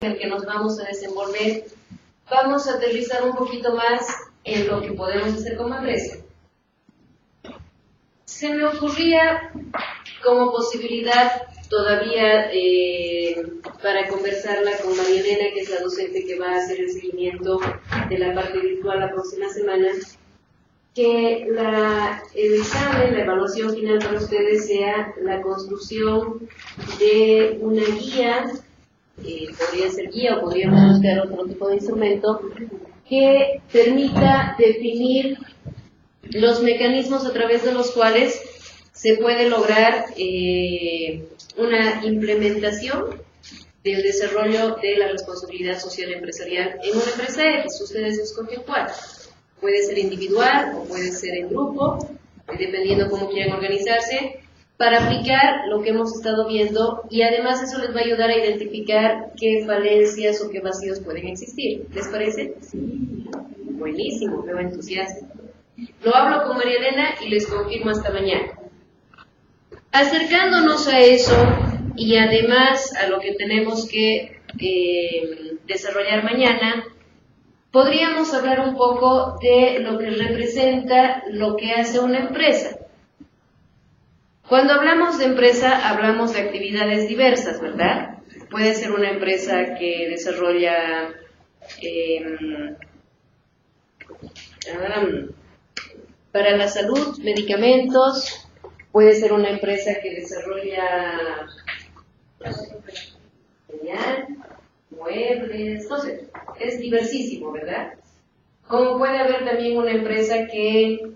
en el que nos vamos a desenvolver, vamos a aterrizar un poquito más en lo que podemos hacer como empresa. Se me ocurría como posibilidad todavía para conversarla con María Elena, que es la docente que va a hacer el seguimiento de la parte virtual la próxima semana, que el examen, la evaluación final para ustedes sea la construcción de una guía, podría ser guía o podríamos buscar otro tipo de instrumento, que permita definir los mecanismos a través de los cuales se puede lograr una implementación del desarrollo de la responsabilidad social empresarial en una empresa X. Ustedes escogen cuál. Puede ser individual o puede ser en grupo, dependiendo cómo quieran organizarse, para aplicar lo que hemos estado viendo, y además eso les va a ayudar a identificar qué falencias o qué vacíos pueden existir. ¿Les parece? Sí. Buenísimo, veo entusiasmo. Lo hablo con María Elena y les confirmo hasta mañana. Acercándonos a eso y además a lo que tenemos que desarrollar mañana, podríamos hablar un poco de lo que representa lo que hace una empresa. Cuando hablamos de empresa, hablamos de actividades diversas, ¿verdad? Puede ser una empresa que desarrolla para la salud, medicamentos. Puede ser una empresa que desarrolla muebles, no sé, es diversísimo, ¿verdad? Como puede haber también una empresa que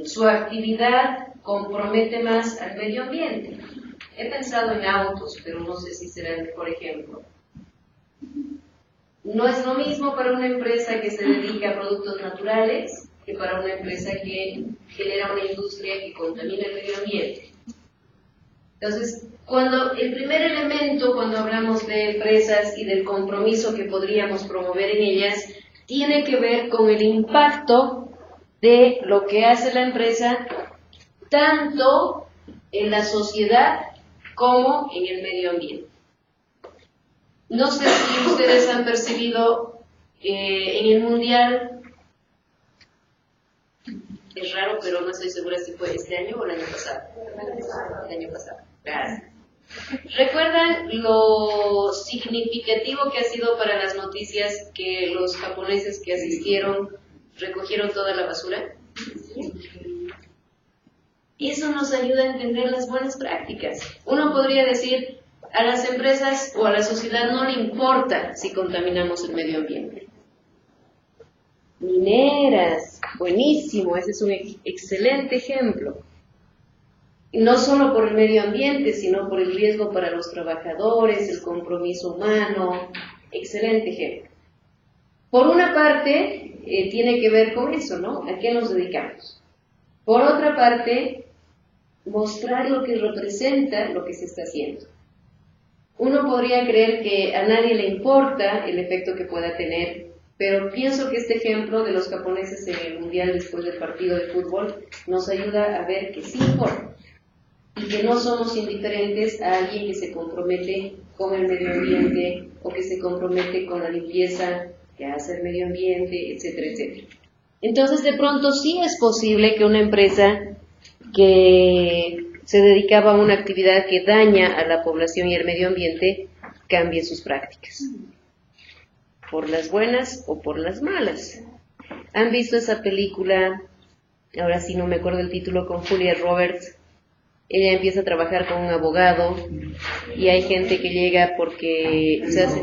su actividad compromete más al medio ambiente. He pensado en autos, pero no sé si será el mejor ejemplo. No es lo mismo para una empresa que se dedica a productos naturales que para una empresa que genera una industria que contamina el medio ambiente. Entonces, el primer elemento, cuando hablamos de empresas y del compromiso que podríamos promover en ellas, tiene que ver con el impacto de lo que hace la empresa, tanto en la sociedad como en el medio ambiente. No sé si ustedes han percibido en el Mundial, es raro, pero no estoy segura si fue este año o el año pasado. El año pasado, gracias. ¿Recuerdan lo significativo que ha sido para las noticias que los japoneses que asistieron recogieron toda la basura? Eso nos ayuda a entender las buenas prácticas. Uno podría decir, a las empresas o a la sociedad no le importa si contaminamos el medio ambiente. Mineras, buenísimo, ese es un excelente ejemplo. No solo por el medio ambiente, sino por el riesgo para los trabajadores, el compromiso humano, excelente ejemplo. Por una parte, tiene que ver con eso, ¿no? ¿A qué nos dedicamos? Por otra parte, mostrar lo que representa lo que se está haciendo. Uno podría creer que a nadie le importa el efecto que pueda tener, pero pienso que este ejemplo de los japoneses en el Mundial después del partido de fútbol nos ayuda a ver que sí importa y que no somos indiferentes a alguien que se compromete con el medio ambiente o que se compromete con la limpieza que hace el medio ambiente, etcétera, etcétera. Entonces, de pronto sí es posible que una empresa que se dedicaba a una actividad que daña a la población y el medio ambiente cambie sus prácticas, por las buenas o por las malas. ¿Han visto esa película? Ahora sí no me acuerdo el título, con Julia Roberts. Ella empieza a trabajar con un abogado y hay gente que llega porque se hace...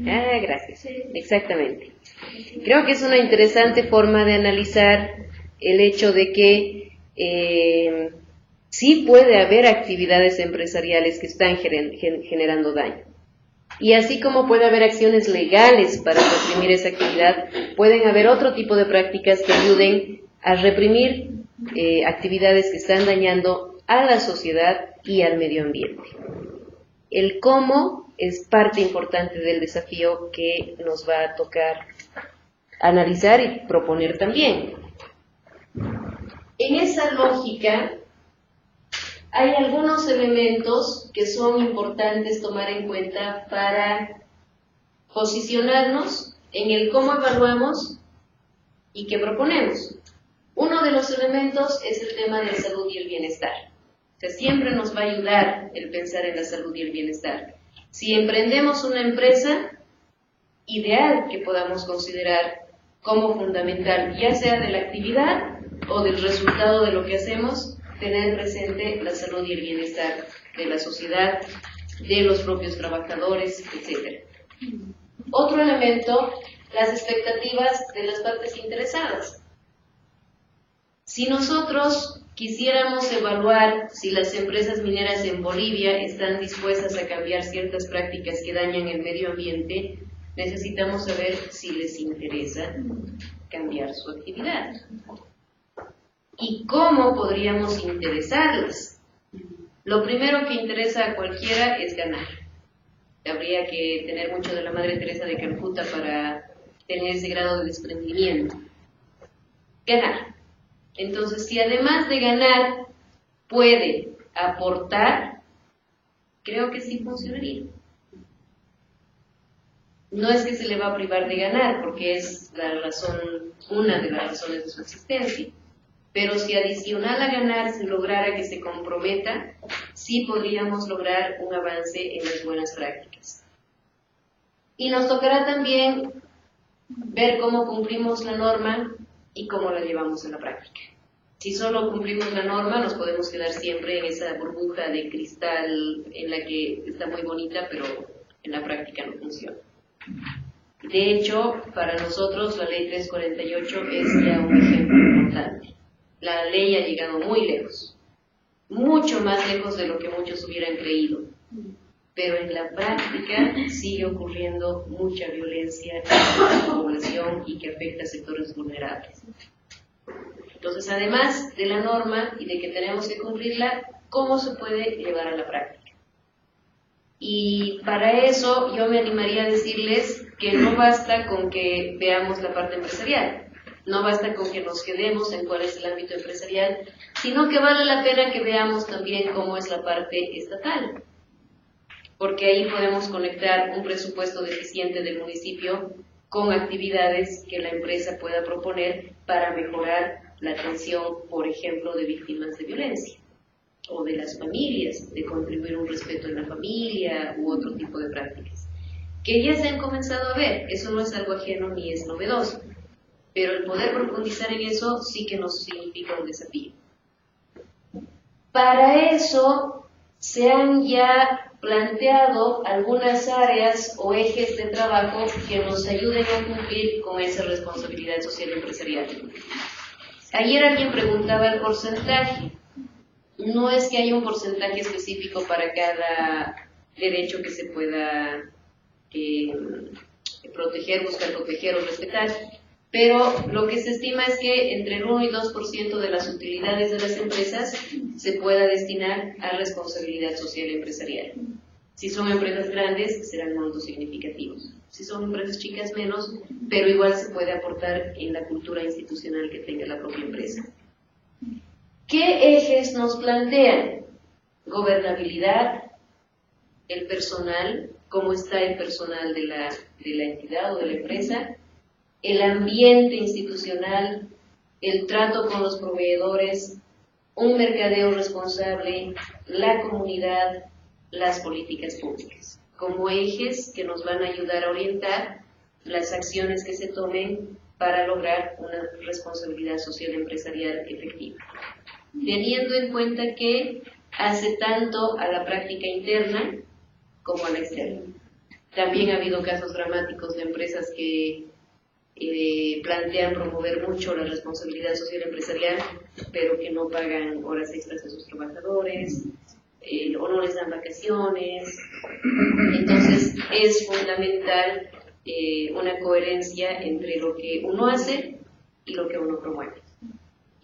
Ah, gracias. Exactamente. Creo que es una interesante forma de analizar el hecho de que sí puede haber actividades empresariales que están generando daño. Y así como puede haber acciones legales para reprimir esa actividad, pueden haber otro tipo de prácticas que ayuden a reprimir actividades que están dañando a la sociedad y al medio ambiente. El cómo es parte importante del desafío que nos va a tocar analizar y proponer también. En esa lógica hay algunos elementos que son importantes tomar en cuenta para posicionarnos en el cómo evaluamos y qué proponemos. Uno de los elementos es el tema de la salud y el bienestar. O sea, siempre nos va a ayudar el pensar en la salud y el bienestar. Si emprendemos una empresa, ideal que podamos considerar como fundamental, ya sea de la actividad o del resultado de lo que hacemos, tener presente la salud y el bienestar de la sociedad, de los propios trabajadores, etc. Otro elemento, las expectativas de las partes interesadas. Si nosotros quisiéramos evaluar si las empresas mineras en Bolivia están dispuestas a cambiar ciertas prácticas que dañan el medio ambiente, necesitamos saber si les interesa cambiar su actividad. ¿Y cómo podríamos interesarlas? Lo primero que interesa a cualquiera es ganar. Habría que tener mucho de la Madre Teresa de Calcuta para tener ese grado de desprendimiento. Ganar. Entonces, si además de ganar puede aportar, creo que sí funcionaría. No es que se le va a privar de ganar, porque es la razón, una de las razones de su existencia. Pero si adicional a ganar se lograra que se comprometa, sí podríamos lograr un avance en las buenas prácticas. Y nos tocará también ver cómo cumplimos la norma y cómo la llevamos a la práctica. Si solo cumplimos la norma, nos podemos quedar siempre en esa burbuja de cristal en la que está muy bonita, pero en la práctica no funciona. De hecho, para nosotros la Ley 348 es ya un ejemplo importante. La ley ha llegado muy lejos, mucho más lejos de lo que muchos hubieran creído, pero en la práctica sigue ocurriendo mucha violencia en la población y que afecta a sectores vulnerables. Entonces, además de la norma y de que tenemos que cumplirla, ¿cómo se puede llevar a la práctica? Y para eso yo me animaría a decirles que no basta con que veamos la parte empresarial, no basta con que nos quedemos en cuál es el ámbito empresarial, sino que vale la pena que veamos también cómo es la parte estatal, porque ahí podemos conectar un presupuesto deficiente del municipio con actividades que la empresa pueda proponer para mejorar la atención, por ejemplo, de víctimas de violencia o de las familias, de contribuir a un respeto en la familia u otro tipo de prácticas, que ya se han comenzado a ver. Eso no es algo ajeno ni es novedoso, pero el poder profundizar en eso sí que nos significa un desafío. Para eso se han ya planteado algunas áreas o ejes de trabajo que nos ayuden a cumplir con esa responsabilidad social empresarial. Ayer alguien preguntaba el porcentaje. No es que haya un porcentaje específico para cada derecho que se pueda proteger, buscar proteger o respetar, pero lo que se estima es que entre el 1 y 2% de las utilidades de las empresas se pueda destinar a responsabilidad social empresarial. Si son empresas grandes, serán montos significativos. Si son empresas chicas, menos, pero igual se puede aportar en la cultura institucional que tenga la propia empresa. ¿Qué ejes nos plantean? Gobernabilidad, el personal, cómo está el personal de la entidad o de la empresa, el ambiente institucional, el trato con los proveedores, un mercadeo responsable, la comunidad, las políticas públicas, como ejes que nos van a ayudar a orientar las acciones que se tomen para lograr una responsabilidad social empresarial efectiva. Teniendo en cuenta que hace tanto a la práctica interna como a la externa. También ha habido casos dramáticos de empresas que plantean promover mucho la responsabilidad social empresarial, pero que no pagan horas extras a sus trabajadores, o no les dan vacaciones. Entonces es fundamental una coherencia entre lo que uno hace y lo que uno promueve.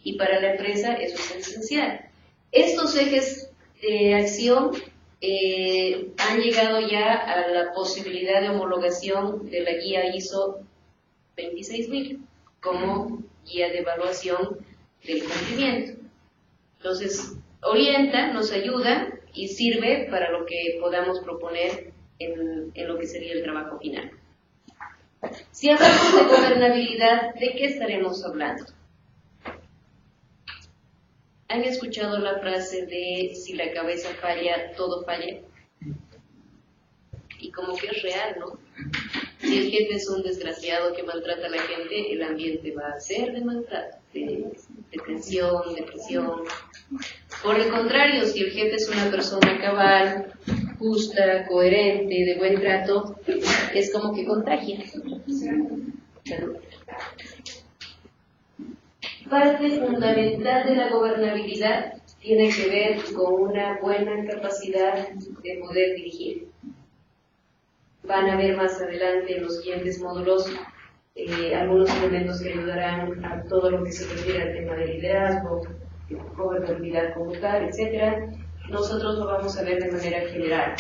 Y para la empresa eso es esencial. Estos ejes de acción han llegado ya a la posibilidad de homologación de la guía ISO 26000 como guía de evaluación del cumplimiento. Entonces, orienta, nos ayuda y sirve para lo que podamos proponer en lo que sería el trabajo final. Si hablamos de gobernabilidad, ¿de qué estaremos hablando? ¿Han escuchado la frase de si la cabeza falla, todo falla? Y como que es real, ¿no? Si el jefe es un desgraciado que maltrata a la gente, el ambiente va a ser de maltrato, de tensión, de presión. Por el contrario, si el jefe es una persona cabal, justa, coherente, de buen trato, es como que contagia. Salud. Parte fundamental de la gobernabilidad tiene que ver con una buena capacidad de poder dirigir. Van a ver más adelante en los siguientes módulos algunos elementos que ayudarán a todo lo que se refiere al tema de liderazgo, gobernabilidad como tal, etc. Nosotros lo vamos a ver de manera general.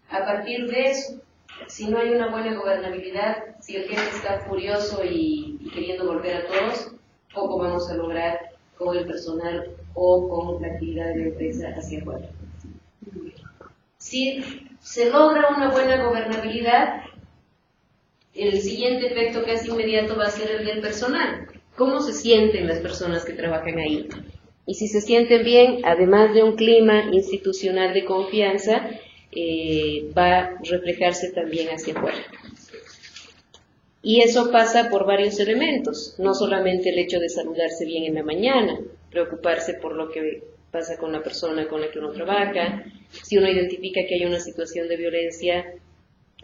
A partir de eso, si no hay una buena gobernabilidad, si el jefe está furioso y queriendo volver a todos, poco vamos a lograr con el personal o con la actividad de la empresa hacia afuera. Si se logra una buena gobernabilidad, el siguiente efecto casi inmediato va a ser el del personal. ¿Cómo se sienten las personas que trabajan ahí? Y si se sienten bien, además de un clima institucional de confianza, va a reflejarse también hacia afuera. Y eso pasa por varios elementos, no solamente el hecho de saludarse bien en la mañana, preocuparse por lo que pasa con la persona con la que uno trabaja. Si uno identifica que hay una situación de violencia,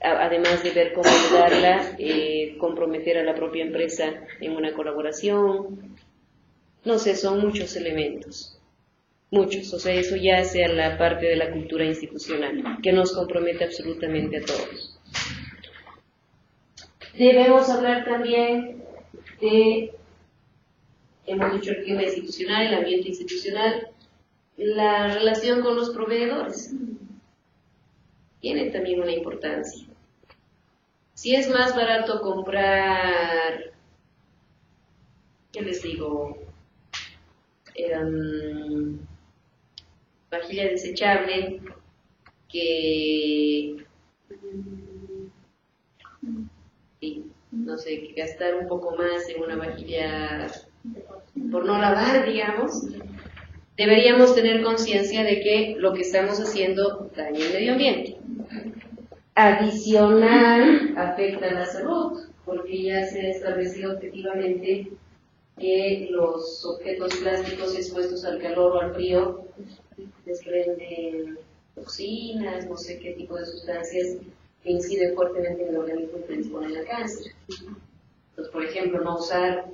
además de ver cómo ayudarla, comprometer a la propia empresa en una colaboración. No sé, son muchos elementos, muchos. O sea, eso ya sea la parte de la cultura institucional, que nos compromete absolutamente a todos. Debemos hablar también de, hemos dicho el clima institucional, el ambiente institucional, la relación con los proveedores. Tiene también una importancia. Si es más barato comprar, ¿qué les digo? Vajilla desechable que, no sé, que gastar un poco más en una vajilla por no lavar, digamos, deberíamos tener conciencia de que lo que estamos haciendo daña el medio ambiente. Adicional, afecta a la salud, porque ya se ha establecido objetivamente que los objetos plásticos expuestos al calor o al frío desprenden toxinas, no sé qué tipo de sustancias que inciden fuertemente en el organismo y predisponen a cáncer. Entonces, por ejemplo, no usar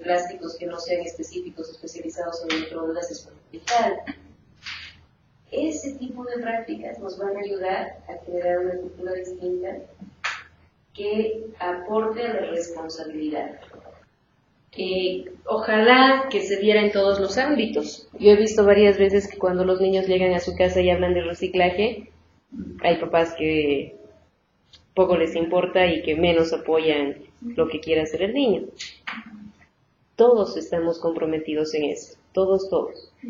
plásticos que no sean específicos, especializados en microondas es fundamental. Ese tipo de prácticas nos van a ayudar a generar una cultura distinta que aporte a la responsabilidad. Ojalá que se diera en todos los ámbitos. Yo he visto varias veces que cuando los niños llegan a su casa y hablan de reciclaje, hay papás que poco les importa y que menos apoyan lo que quiera hacer el niño. Todos estamos comprometidos en eso, todos.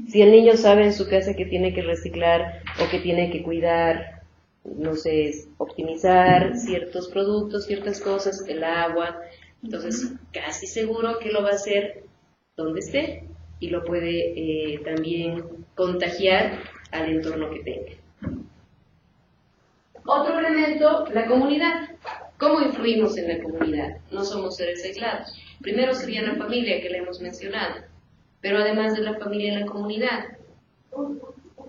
Si el niño sabe en su casa que tiene que reciclar o que tiene que cuidar, no sé, optimizar ciertos productos, ciertas cosas, el agua, entonces casi seguro que lo va a hacer donde esté y lo puede también contagiar al entorno que tenga. Otro elemento, la comunidad. ¿Cómo influimos en la comunidad? No somos seres aislados. Primero sería la familia, que la hemos mencionado, pero además de la familia y la comunidad. Un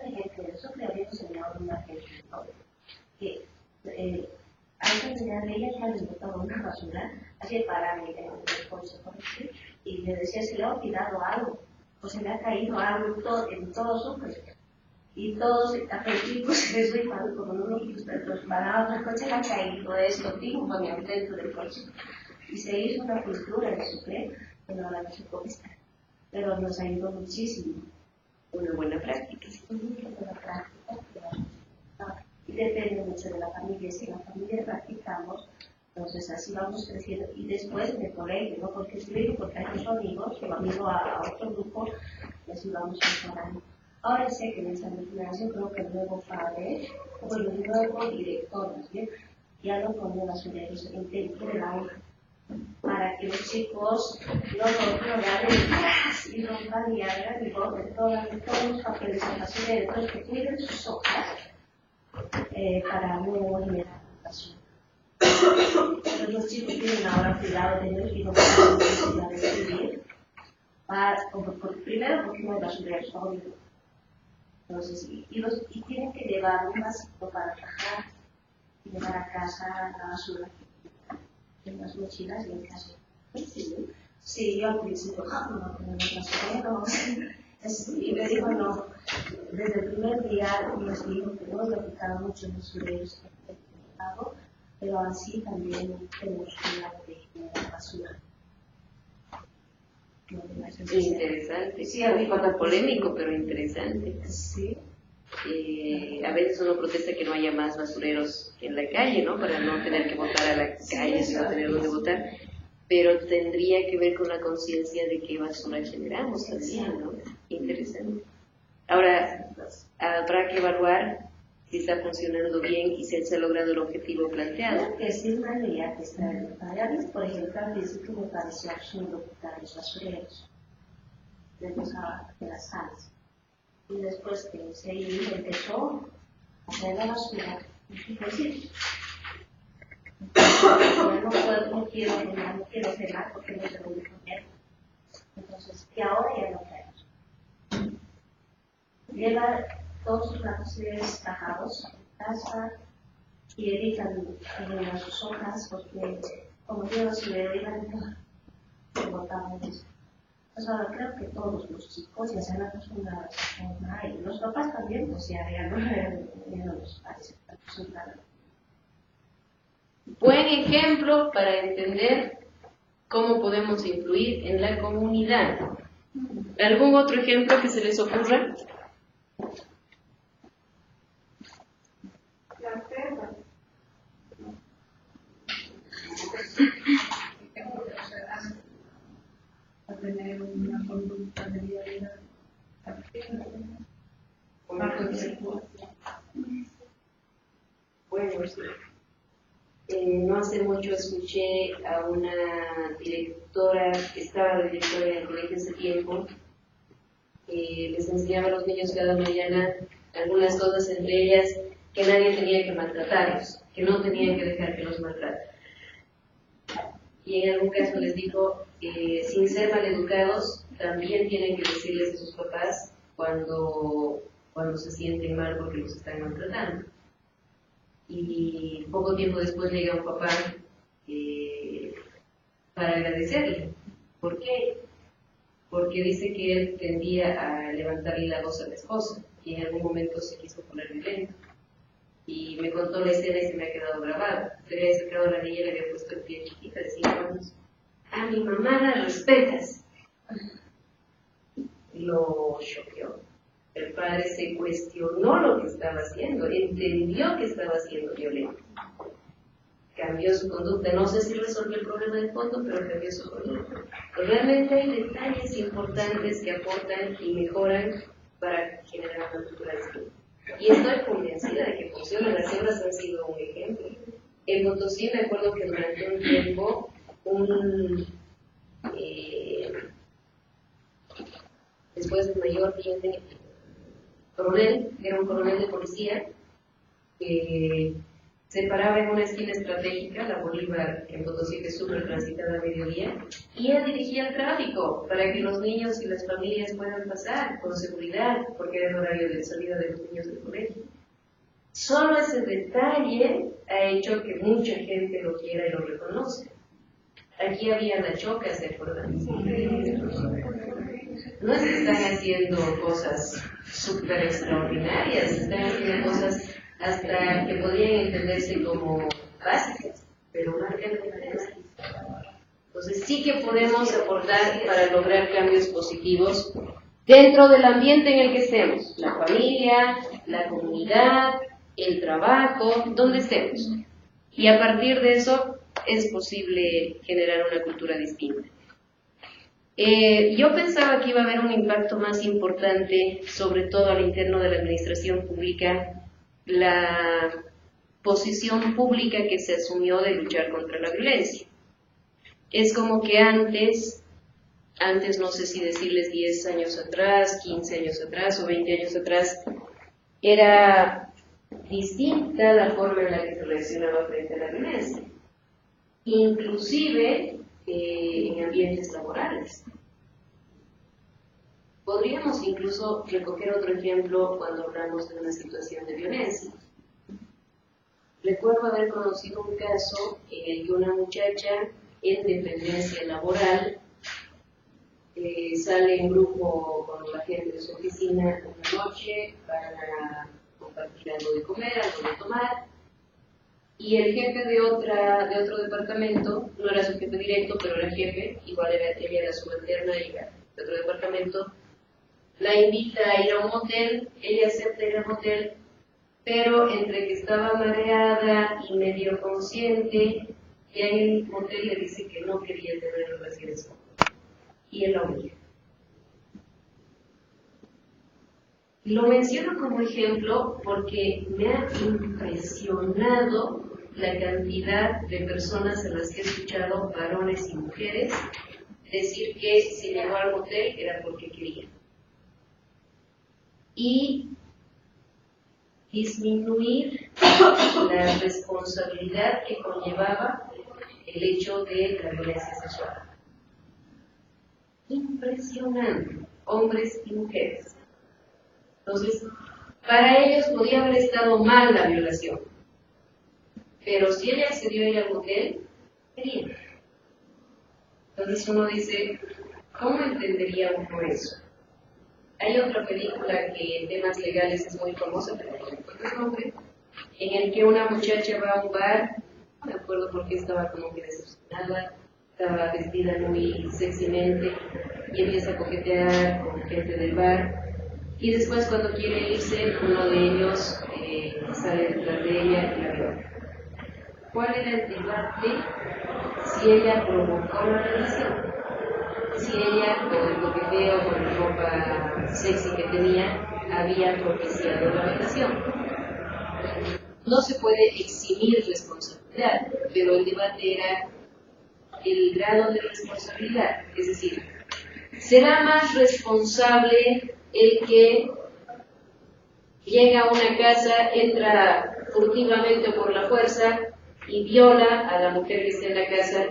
ejemplo de eso que habíamos enseñado en una ejemplo, que antes de ella ya le botaba una basura, así para mí en el consejo, y le decía si le ha olvidado algo, o se le ha caído algo en todo su coche. Y todos afectivos, eso y cuando como no los parados del coche le ha caído esto, digo, ponían dentro del coche. Y se hizo una cultura de su fe, pero ahora no se puede estar. Pero nos ayudó muchísimo. Una buena práctica. Y depende mucho de la familia. Si en la familia practicamos, entonces así vamos creciendo. Y después de colegio, ¿no? Porque escribo, porque hay otros amigos, yo amigo a otro grupo, y así vamos mejorando. Ahora sé que en esta generación creo que el nuevo padre, o el nuevo director, más bien, ya lo pone basureros dentro de la aula, para que los chicos no ganen y rompan y hagan y boten todos los papeles en basurero, entonces que cuiden sus hojas para no generar basura. Pero los chicos tienen ahora cuidado de ellos y no pueden necesidad de escribir, primero porque no hay basureros, obvio. Entonces, y tienen que llevar un vasito para trabajar y llevar a casa la basura en las mochilas y en casa. Sí, yo al principio, no tenemos basurero. Y me dijo, no, desde el primer día nos dijo que no le quitaron muchos basureros que hago, pero así también tenemos cuidado de generar basura. Interesante, sí, un poco polémico, pero interesante. Sí. A veces uno protesta que no haya más basureros en la calle, ¿no? Para no tener que botar a la calle, sino tener donde botar. Pero tendría que ver con la conciencia de qué basura generamos también, ¿no? Interesante. Ahora, habrá que evaluar si está funcionando bien y si se ha logrado el objetivo planteado. Es una idea que está en el por ejemplo, al principio me pareció absurdo quitar los basureros de las salas. Y después que se empezó a hacer la basura, pues sí. No quiero cenar porque no tengo que comer. Entonces, y ahora ya lo traemos. Lleva todos sus lápices tajados en casa y evitan sus hojas porque como lleva su bebida se botaban eso. Pues ahora creo que todos los chicos ya se han acostumbrado a esa forma y los papás también, pues ya no los parece acostumbrado. Buen ejemplo para entender cómo podemos influir en la comunidad. ¿Algún otro ejemplo que se les ocurra? A tener una conducta de vida Bueno, sí. No hace mucho escuché a una directora, que estaba de directora en el colegio hace tiempo, les enseñaba a los niños cada mañana algunas cosas, entre ellas que nadie tenía que maltratarlos, que no tenían que dejar que los maltraten. Y en algún caso les dijo, sin ser maleducados, también tienen que decirles a sus papás cuando se sienten mal porque los están maltratando. Y poco tiempo después llega un papá para agradecerle. ¿Por qué? Porque dice que él tendía a levantarle la voz a la esposa y en algún momento se quiso poner violento. Y me contó la escena y se me ha quedado grabado. Se había acercado a la niña y le había puesto el pie chiquita de 5 años. A mi mamá la respetas. Lo choqueó. El padre se cuestionó lo que estaba haciendo, entendió que estaba siendo violento. Cambió su conducta. No sé si resolvió el problema de fondo, pero cambió su conducta. Realmente hay detalles importantes que aportan y mejoran para generar una cultura distinta. Y estoy convencida de que funciona. Las cebras han sido un ejemplo. En Potosí me acuerdo que durante un tiempo después del mayor coronel, era un coronel de policía, que se paraba en una esquina estratégica, la Bolívar en Potosí, que es súper transitada a mediodía, y él dirigía el tráfico para que los niños y las familias puedan pasar con seguridad, porque era el horario de salida de los niños del colegio. Solo ese detalle ha hecho que mucha gente lo quiera y lo reconozca. Aquí había la choca, ¿se acuerdan? No es que están haciendo cosas súper extraordinarias, están haciendo cosas hasta que podrían entenderse como básicas, pero marcan la diferencia. Entonces sí que podemos aportar para lograr cambios positivos dentro del ambiente en el que estemos, la familia, la comunidad, el trabajo, donde estemos. Y a partir de eso es posible generar una cultura distinta. Yo pensaba que iba a haber un impacto más importante, sobre todo al interno de la administración pública, la posición pública que se asumió de luchar contra la violencia. Es como que antes no sé si decirles 10 años atrás, 15 años atrás o 20 años atrás, era distinta la forma en la que se reaccionaba frente a la violencia, inclusive en ambientes laborales. Podríamos incluso recoger otro ejemplo cuando hablamos de una situación de violencia. Recuerdo haber conocido un caso en el que una muchacha en dependencia laboral sale en grupo con la gente de su oficina una noche para compartir algo de comer, algo de tomar, y el jefe de otro departamento, no era su jefe directo, pero era jefe, igual ella era subalterna y era de otro departamento, la invita a ir a un motel, ella acepta ir al motel, pero entre que estaba mareada y medio consciente, ya en el motel le dice que no quería tener relaciones con él, y él la obliga. Lo menciono como ejemplo porque me ha impresionado la cantidad de personas a las que he escuchado, varones y mujeres, decir que si llegó al motel era porque quería. Y disminuir la responsabilidad que conllevaba el hecho de la violencia sexual. Impresionante, hombres y mujeres. Entonces, para ellos podía haber estado mal la violación, pero si ella accedió a ir al motel, quería. Entonces uno dice, ¿cómo entendería uno eso? Hay otra película que en temas legales es muy famosa, pero no recuerdo el nombre, en el que una muchacha va a un bar, no me acuerdo por qué estaba como que decepcionada, estaba vestida muy sexymente y empieza a coquetear con gente del bar. Y después cuando quiere irse, uno de ellos sale detrás de ella y la viola. ¿Cuál era el debate? Si ella provocó la relación, si ella, con el coqueteo, con la ropa sexy que tenía, había propiciado la relación. No se puede eximir responsabilidad, pero el debate era el grado de responsabilidad, es decir, ¿será más responsable el que llega a una casa, entra furtivamente por la fuerza y viola a la mujer que está en la casa,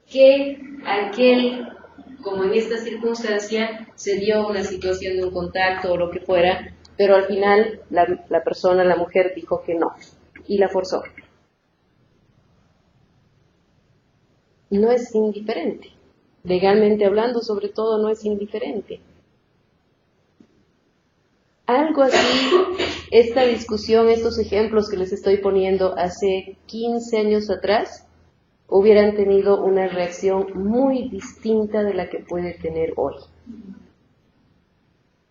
que aquel, como en esta circunstancia, se dio una situación de un contacto o lo que fuera, pero al final la persona, la mujer, dijo que no y la forzó? No es indiferente. Legalmente hablando, sobre todo, no es indiferente. Algo así, esta discusión, estos ejemplos que les estoy poniendo hace 15 años atrás, hubieran tenido una reacción muy distinta de la que puede tener hoy.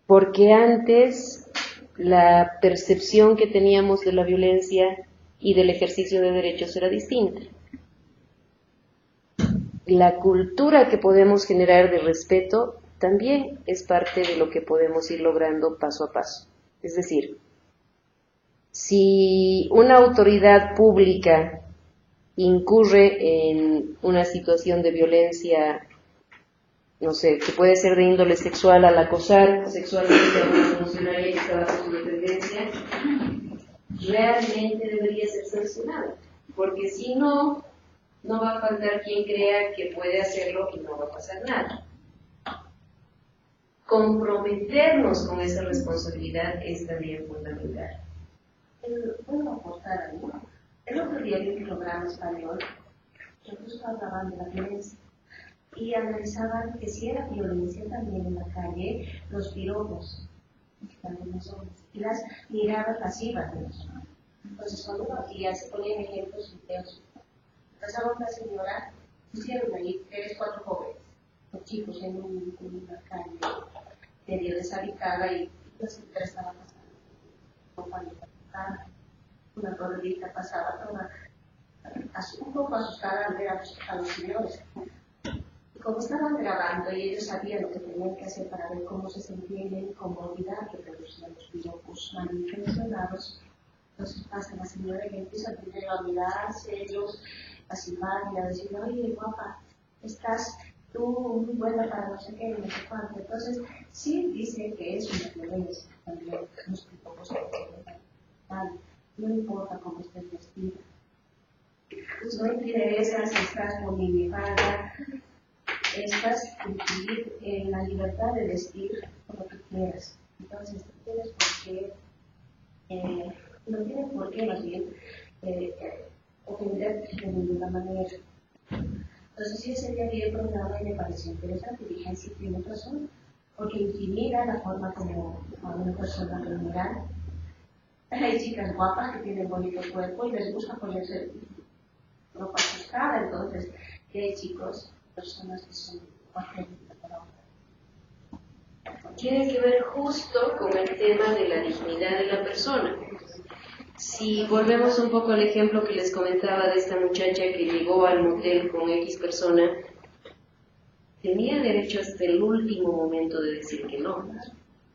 Porque antes la percepción que teníamos de la violencia y del ejercicio de derechos era distinta. La cultura que podemos generar de respeto también es parte de lo que podemos ir logrando paso a paso. Es decir, si una autoridad pública incurre en una situación de violencia, no sé, que puede ser de índole sexual, al acosar sexualmente a una funcionaria que está bajo su dependencia, realmente debería ser sancionada, porque si no, no va a faltar quien crea que puede hacerlo y no va a pasar nada. Comprometernos con esa responsabilidad es también fundamental. Puedo aportar algo. El otro día vi un programa español que justo hablaban de la violencia y analizaban que si era violencia también en la calle, los piropos, también los hombres, y las miradas pasivas de los hombres. Entonces, cuando uno aquí ya se ponían ejemplos, videos, pasaba una señora, pusieron ahí 3, 4 jóvenes, los chicos en una calle medio deshabitada y la señora estaba pasando una rodillita pasaba toda un poco asustada al ver a los señores. como estaban grabando y ellos sabían lo que tenían que hacer para ver cómo se sentían en incomodidad que producían los piropos malintencionados, entonces pasa la señora que empieza primero a mirar serios, a silbar y a decir, oye, guapa, estás tú muy buena para no sé qué, no sé cuánto. Entonces, sí dice que es una violencia también, los piropos tal, no importa cómo estés vestida. No interesa si estás con minifalda, estás en la libertad de vestir como tú quieras. Entonces, no tienes por qué más bien ofenderte de ninguna manera. Entonces, sí, ese día vi el programa y me pareció interesante. Dije, sí, tiene razón, porque intimida la forma como a una persona general. Hay chicas guapas que tienen bonito cuerpo y les gusta ponerse ropa ajustada, entonces, que hay chicos, personas que son guapas para otra. Tiene que ver justo con el tema de la dignidad de la persona. Si volvemos un poco al ejemplo que les comentaba de esta muchacha que llegó al motel con X persona, tenía derecho hasta el último momento de decir que no.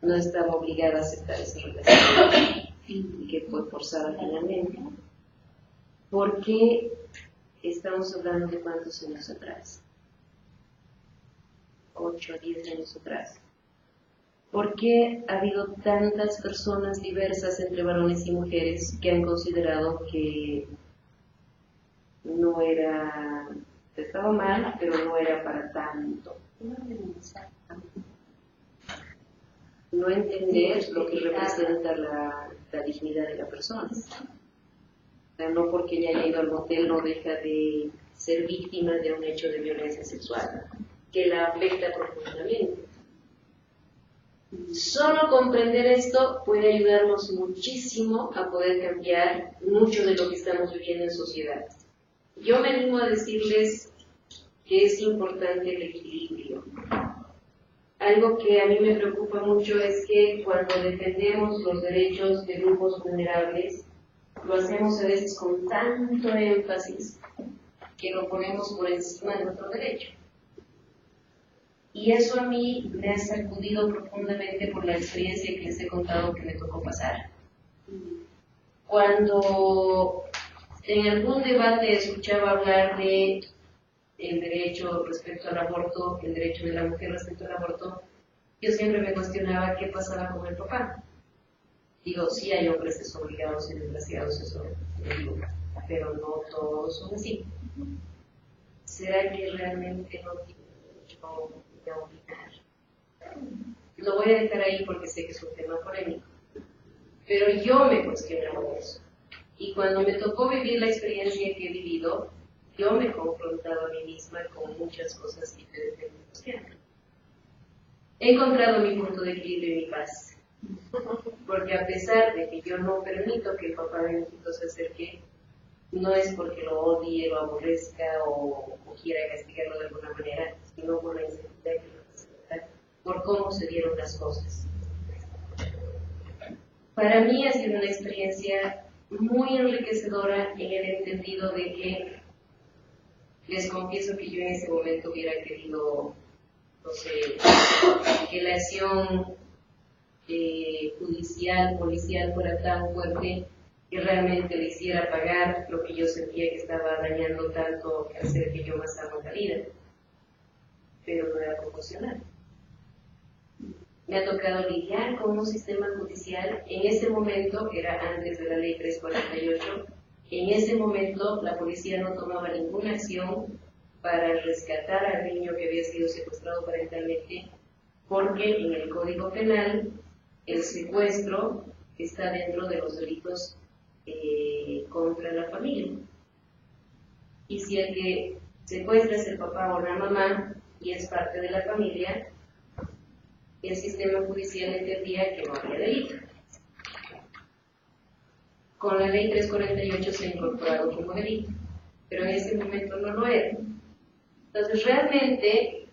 No estaba obligada a aceptar esa relación y que fue forzada finalmente. ¿Por qué estamos hablando de cuántos años atrás? 8 o 10 años atrás. ¿Por qué ha habido tantas personas diversas entre varones y mujeres que han considerado que no era, estaba mal, pero no era para tanto? No entender lo que representa la dignidad de la persona. O sea, no porque ella haya ido al motel no deja de ser víctima de un hecho de violencia sexual que la afecta profundamente. Solo comprender esto puede ayudarnos muchísimo a poder cambiar mucho de lo que estamos viviendo en sociedad. Yo me animo a decirles que es importante el equilibrio. Algo que a mí me preocupa mucho es que cuando defendemos los derechos de grupos vulnerables, lo hacemos a veces con tanto énfasis que lo ponemos por encima de nuestro derecho. Y eso a mí me ha sacudido profundamente por la experiencia que les he contado que me tocó pasar. Cuando en algún debate escuchaba hablar de el derecho respecto al aborto, el derecho de la mujer respecto al aborto, yo siempre me cuestionaba qué pasaba con el papá. Digo, sí hay hombres que son obligados y desgraciados, eso lo digo, pero no todos son así. ¿Será que realmente no tiene derecho de obligar? Lo voy a dejar ahí porque sé que es un tema polémico, pero yo me cuestionaba eso. Y cuando me tocó vivir la experiencia que he vivido, yo me he confrontado a mí misma con muchas cosas diferentes de cuestionar. He encontrado mi punto de equilibrio y mi paz. Porque a pesar de que yo no permito que el papá de mi hijito se acerque, no es porque lo odie, lo aborrezca o quiera castigarlo de alguna manera, sino por la inseguridad que lo representa, por cómo se dieron las cosas. Para mí ha sido una experiencia muy enriquecedora en el entendido de que les confieso que yo en ese momento hubiera querido, no sé, que la acción judicial, policial fuera tan fuerte que realmente le hiciera pagar lo que yo sentía que estaba dañando tanto al ser que yo más amo en la vida, pero no era proporcional. Me ha tocado lidiar con un sistema judicial, en ese momento, era antes de la ley 348, en ese momento la policía no tomaba ninguna acción para rescatar al niño que había sido secuestrado parentalmente, porque en el Código Penal el secuestro está dentro de los delitos contra la familia. Y si el que secuestra es el papá o la mamá y es parte de la familia, el sistema judicial entendía que no había delito. Con la ley 348 se ha incorporado como delito, pero en ese momento no lo era. Entonces realmente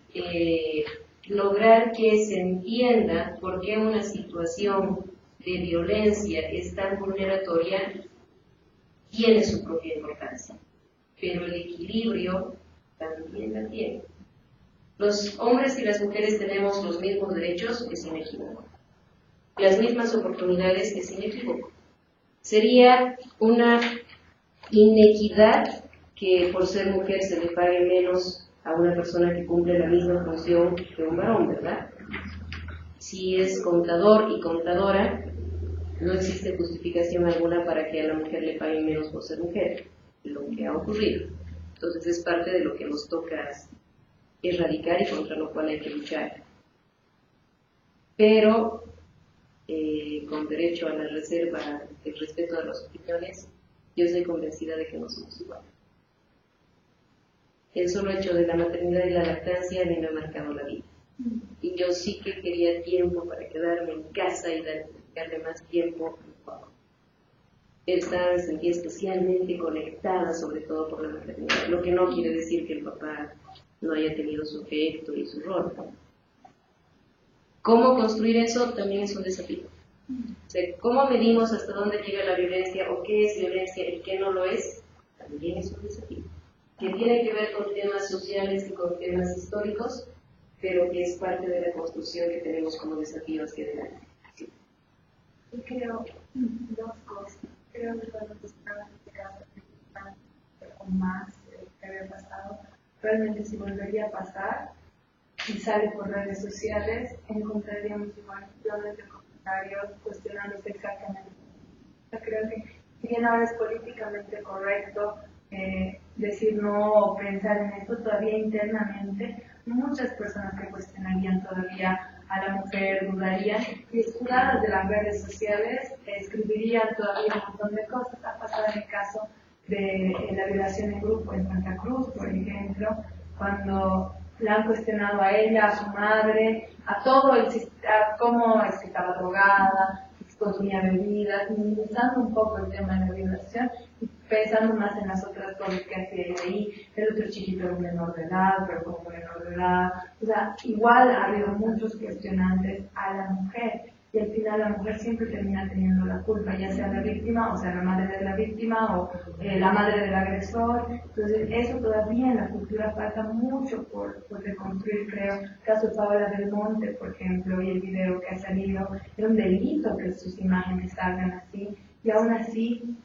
lograr que se entienda por qué una situación de violencia es tan vulneratoria tiene su propia importancia, pero el equilibrio también la tiene. Los hombres y las mujeres tenemos los mismos derechos, es inequívoco. Las mismas oportunidades, es inequívoco. Sería una inequidad que por ser mujer se le pague menos a una persona que cumple la misma función que un varón, ¿verdad? Si es contador y contadora, no existe justificación alguna para que a la mujer le paguen menos por ser mujer, lo que ha ocurrido. Entonces es parte de lo que nos toca erradicar y contra lo cual hay que luchar. Pero con derecho a la reserva, el respeto a las opiniones, yo estoy convencida de que no somos iguales. El solo hecho de la maternidad y la lactancia a mí me ha marcado la vida. Y yo sí que quería tiempo para quedarme en casa y darle más tiempo a mi papá. Me sentía especialmente conectada, sobre todo por la maternidad, lo que no quiere decir que el papá no haya tenido su efecto y su rol. ¿Cómo construir eso? También es un desafío. O sea, ¿cómo medimos hasta dónde llega la violencia o qué es violencia y qué no lo es? También es un desafío. Que tiene que ver con temas sociales y con temas históricos, pero que es parte de la construcción que tenemos como desafío hacia adelante. Sí. Yo creo dos cosas. Creo que cuando estaba en este caso, o más que había pasado, realmente si volvería a pasar y sale por redes sociales, encontraríamos igual millones de comentarios cuestionándose exactamente. Yo creo que si bien ahora es políticamente correcto decir no o pensar en esto, todavía internamente muchas personas que cuestionarían todavía a la mujer, dudarían, y escudadas de las redes sociales escribirían todavía un montón de cosas. Ha pasado en el caso de la violación en grupo en Santa Cruz, por ejemplo, cuando la han cuestionado a ella, a su madre, a todo el sistema, cómo es que estaba drogada, consumía bebidas, minimizando un poco el tema de la violación y pensando más en las otras cosas que hacía ahí. El otro chiquito era un menor de edad, pero como menor de edad. O sea, igual ha habido muchos cuestionantes a la mujer y al final la mujer siempre termina teniendo la culpa, ya sea la víctima, o sea, la madre de la víctima o la madre del agresor. Entonces, eso todavía en la cultura falta mucho por reconstruir, creo. El caso de Paola del Monte, por ejemplo, y el video que ha salido, era un delito que sus imágenes salgan así, y aún así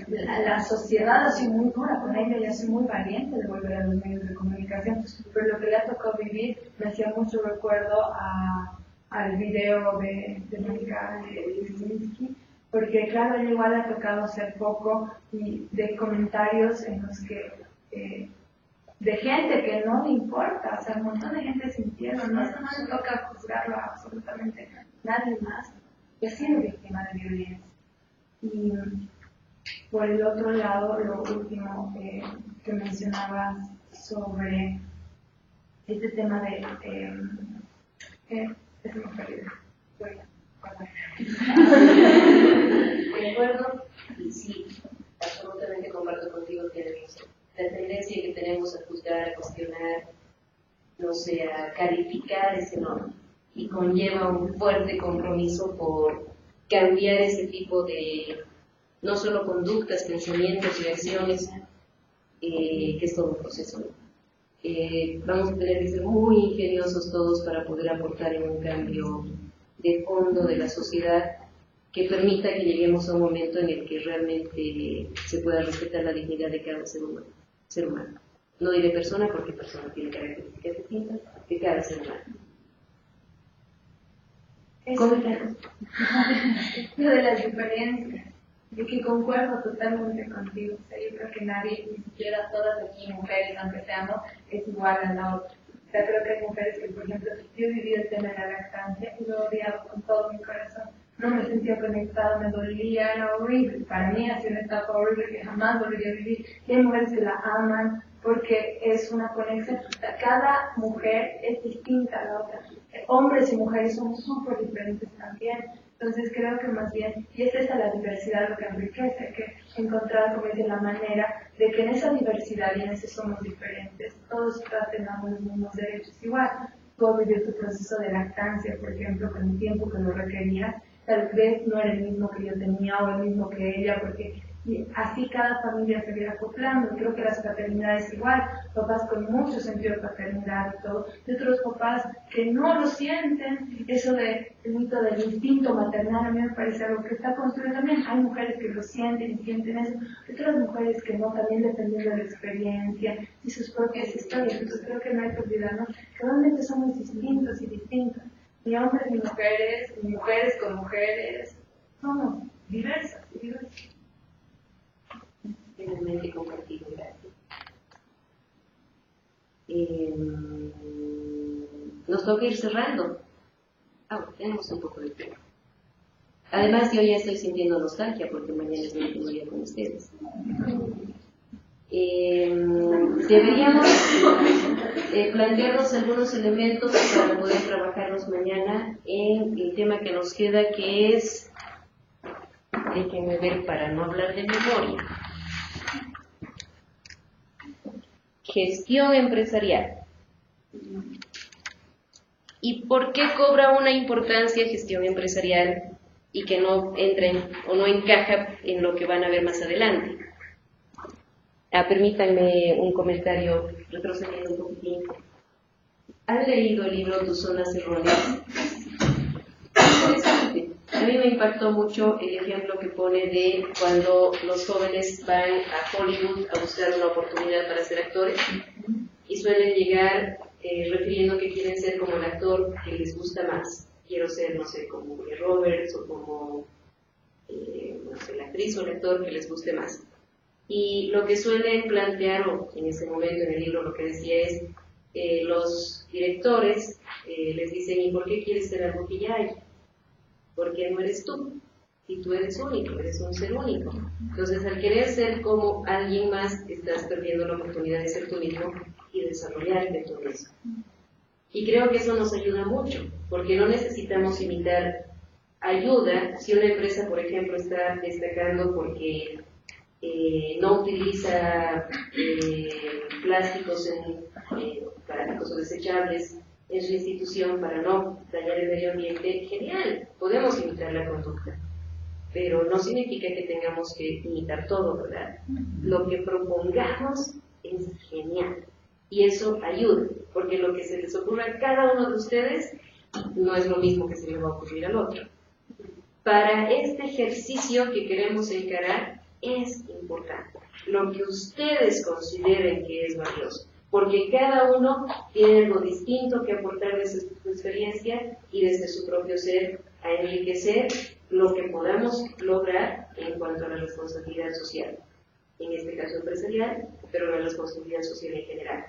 la sociedad ha sido muy dura con ella y ha sido muy valiente de volver a los medios de comunicación, pero lo que le ha tocado vivir me hacía mucho recuerdo al video de Mónica Lewinsky, porque claro, ella igual ha tocado hace poco y de comentarios en los que de gente que no le importa, o sea, un montón de gente sintiendo, no, eso no le toca juzgarlo a absolutamente nadie más, que ha sido víctima de violencia. Y por el otro lado, lo último que mencionabas sobre este tema de De acuerdo, y sí, absolutamente comparto contigo que la tendencia que tenemos a juzgar, a cuestionar, no sé, a calificar es enorme y conlleva un fuerte compromiso por cambiar ese tipo de, no solo conductas, pensamientos y acciones, que es todo un proceso. Vamos a tener que ser muy ingeniosos todos para poder aportar en un cambio de fondo de la sociedad que permita que lleguemos a un momento en el que realmente se pueda respetar la dignidad de cada ser humano. No diré persona porque persona tiene características distintas de cada ser humano. Lo de las diferencias, de que concuerdo totalmente contigo. O sea, yo creo que nadie, ni siquiera todas aquí mujeres, aunque seamos, es igual a la otra. O sea, creo que hay mujeres que, por ejemplo, yo he vivido el tema de la lactancia y lo he odiado con todo mi corazón. No me sentía conectada, me dolía, era horrible. Para mí ha sido una etapa horrible que jamás volvería a vivir. Y hay mujeres que la aman porque es una conexión. O sea, cada mujer es distinta a la otra. Hombres y mujeres somos súper diferentes también. Entonces creo que más bien, y es esa la diversidad lo que enriquece, que encontrar, como dice, la manera de que en esa diversidad y en ese somos diferentes, todos tengamos los mismos derechos igual. Puedo vivir tu proceso de lactancia, por ejemplo, con el tiempo que lo requería, tal vez no era el mismo que yo tenía o el mismo que ella, porque y así cada familia se irá acoplando. Creo que las paternidades igual, papás con mucho sentido de paternidad y todo, y otros papás que no lo sienten. Eso de el mito del instinto maternal a mí me parece algo que está construido también. Hay mujeres que lo sienten y sienten eso, otras mujeres que no, también dependiendo de la experiencia y sus propias historias. Entonces creo que no hay que olvidarnos que realmente somos distintos y distintos, ni hombres ni mujeres con mujeres, somos diversas y diversas. Plenamente compartido, gracias. Nos toca ir cerrando. Tenemos un poco de tiempo. Además, yo ya estoy sintiendo nostalgia porque mañana es mi último día con ustedes. Deberíamos plantearnos algunos elementos para poder trabajarlos mañana en el tema que nos queda, que es, déjenme ver para no hablar de memoria, gestión empresarial. ¿Y por qué cobra una importancia gestión empresarial y que no entra o no encaja en lo que van a ver más adelante? Permítanme un comentario retrocediendo un poquitín. ¿Han leído el libro Tus zonas erróneas? Interesante. A mí me impactó mucho el ejemplo que pone de cuando los jóvenes van a Hollywood a buscar una oportunidad para ser actores y suelen llegar refiriendo que quieren ser como el actor que les gusta más. Quiero ser, no sé, como Julia Roberts o como no sé, la actriz o el actor que les guste más. Y lo que suelen plantear, o en ese momento en el libro lo que decía es, los directores les dicen, ¿y por qué quieres ser algo que ya hay? Porque no eres tú, y tú eres único, eres un ser único. Entonces, al querer ser como alguien más, estás perdiendo la oportunidad de ser tú mismo y desarrollarte tú mismo. Y creo que eso nos ayuda mucho, porque no necesitamos imitar ayuda. Si una empresa, por ejemplo, está destacando porque no utiliza plásticos o desechables en su institución para no dañar el medio ambiente, genial, podemos imitar la conducta, pero no significa que tengamos que imitar todo, ¿verdad? Lo que propongamos es genial y eso ayuda, porque lo que se les ocurra a cada uno de ustedes no es lo mismo que se le va a ocurrir al otro. Para este ejercicio que queremos encarar es importante lo que ustedes consideren que es valioso, porque cada uno tiene algo distinto que aportar desde su experiencia y desde su propio ser a enriquecer lo que podamos lograr en cuanto a la responsabilidad social, en este caso empresarial, pero la responsabilidad social en general.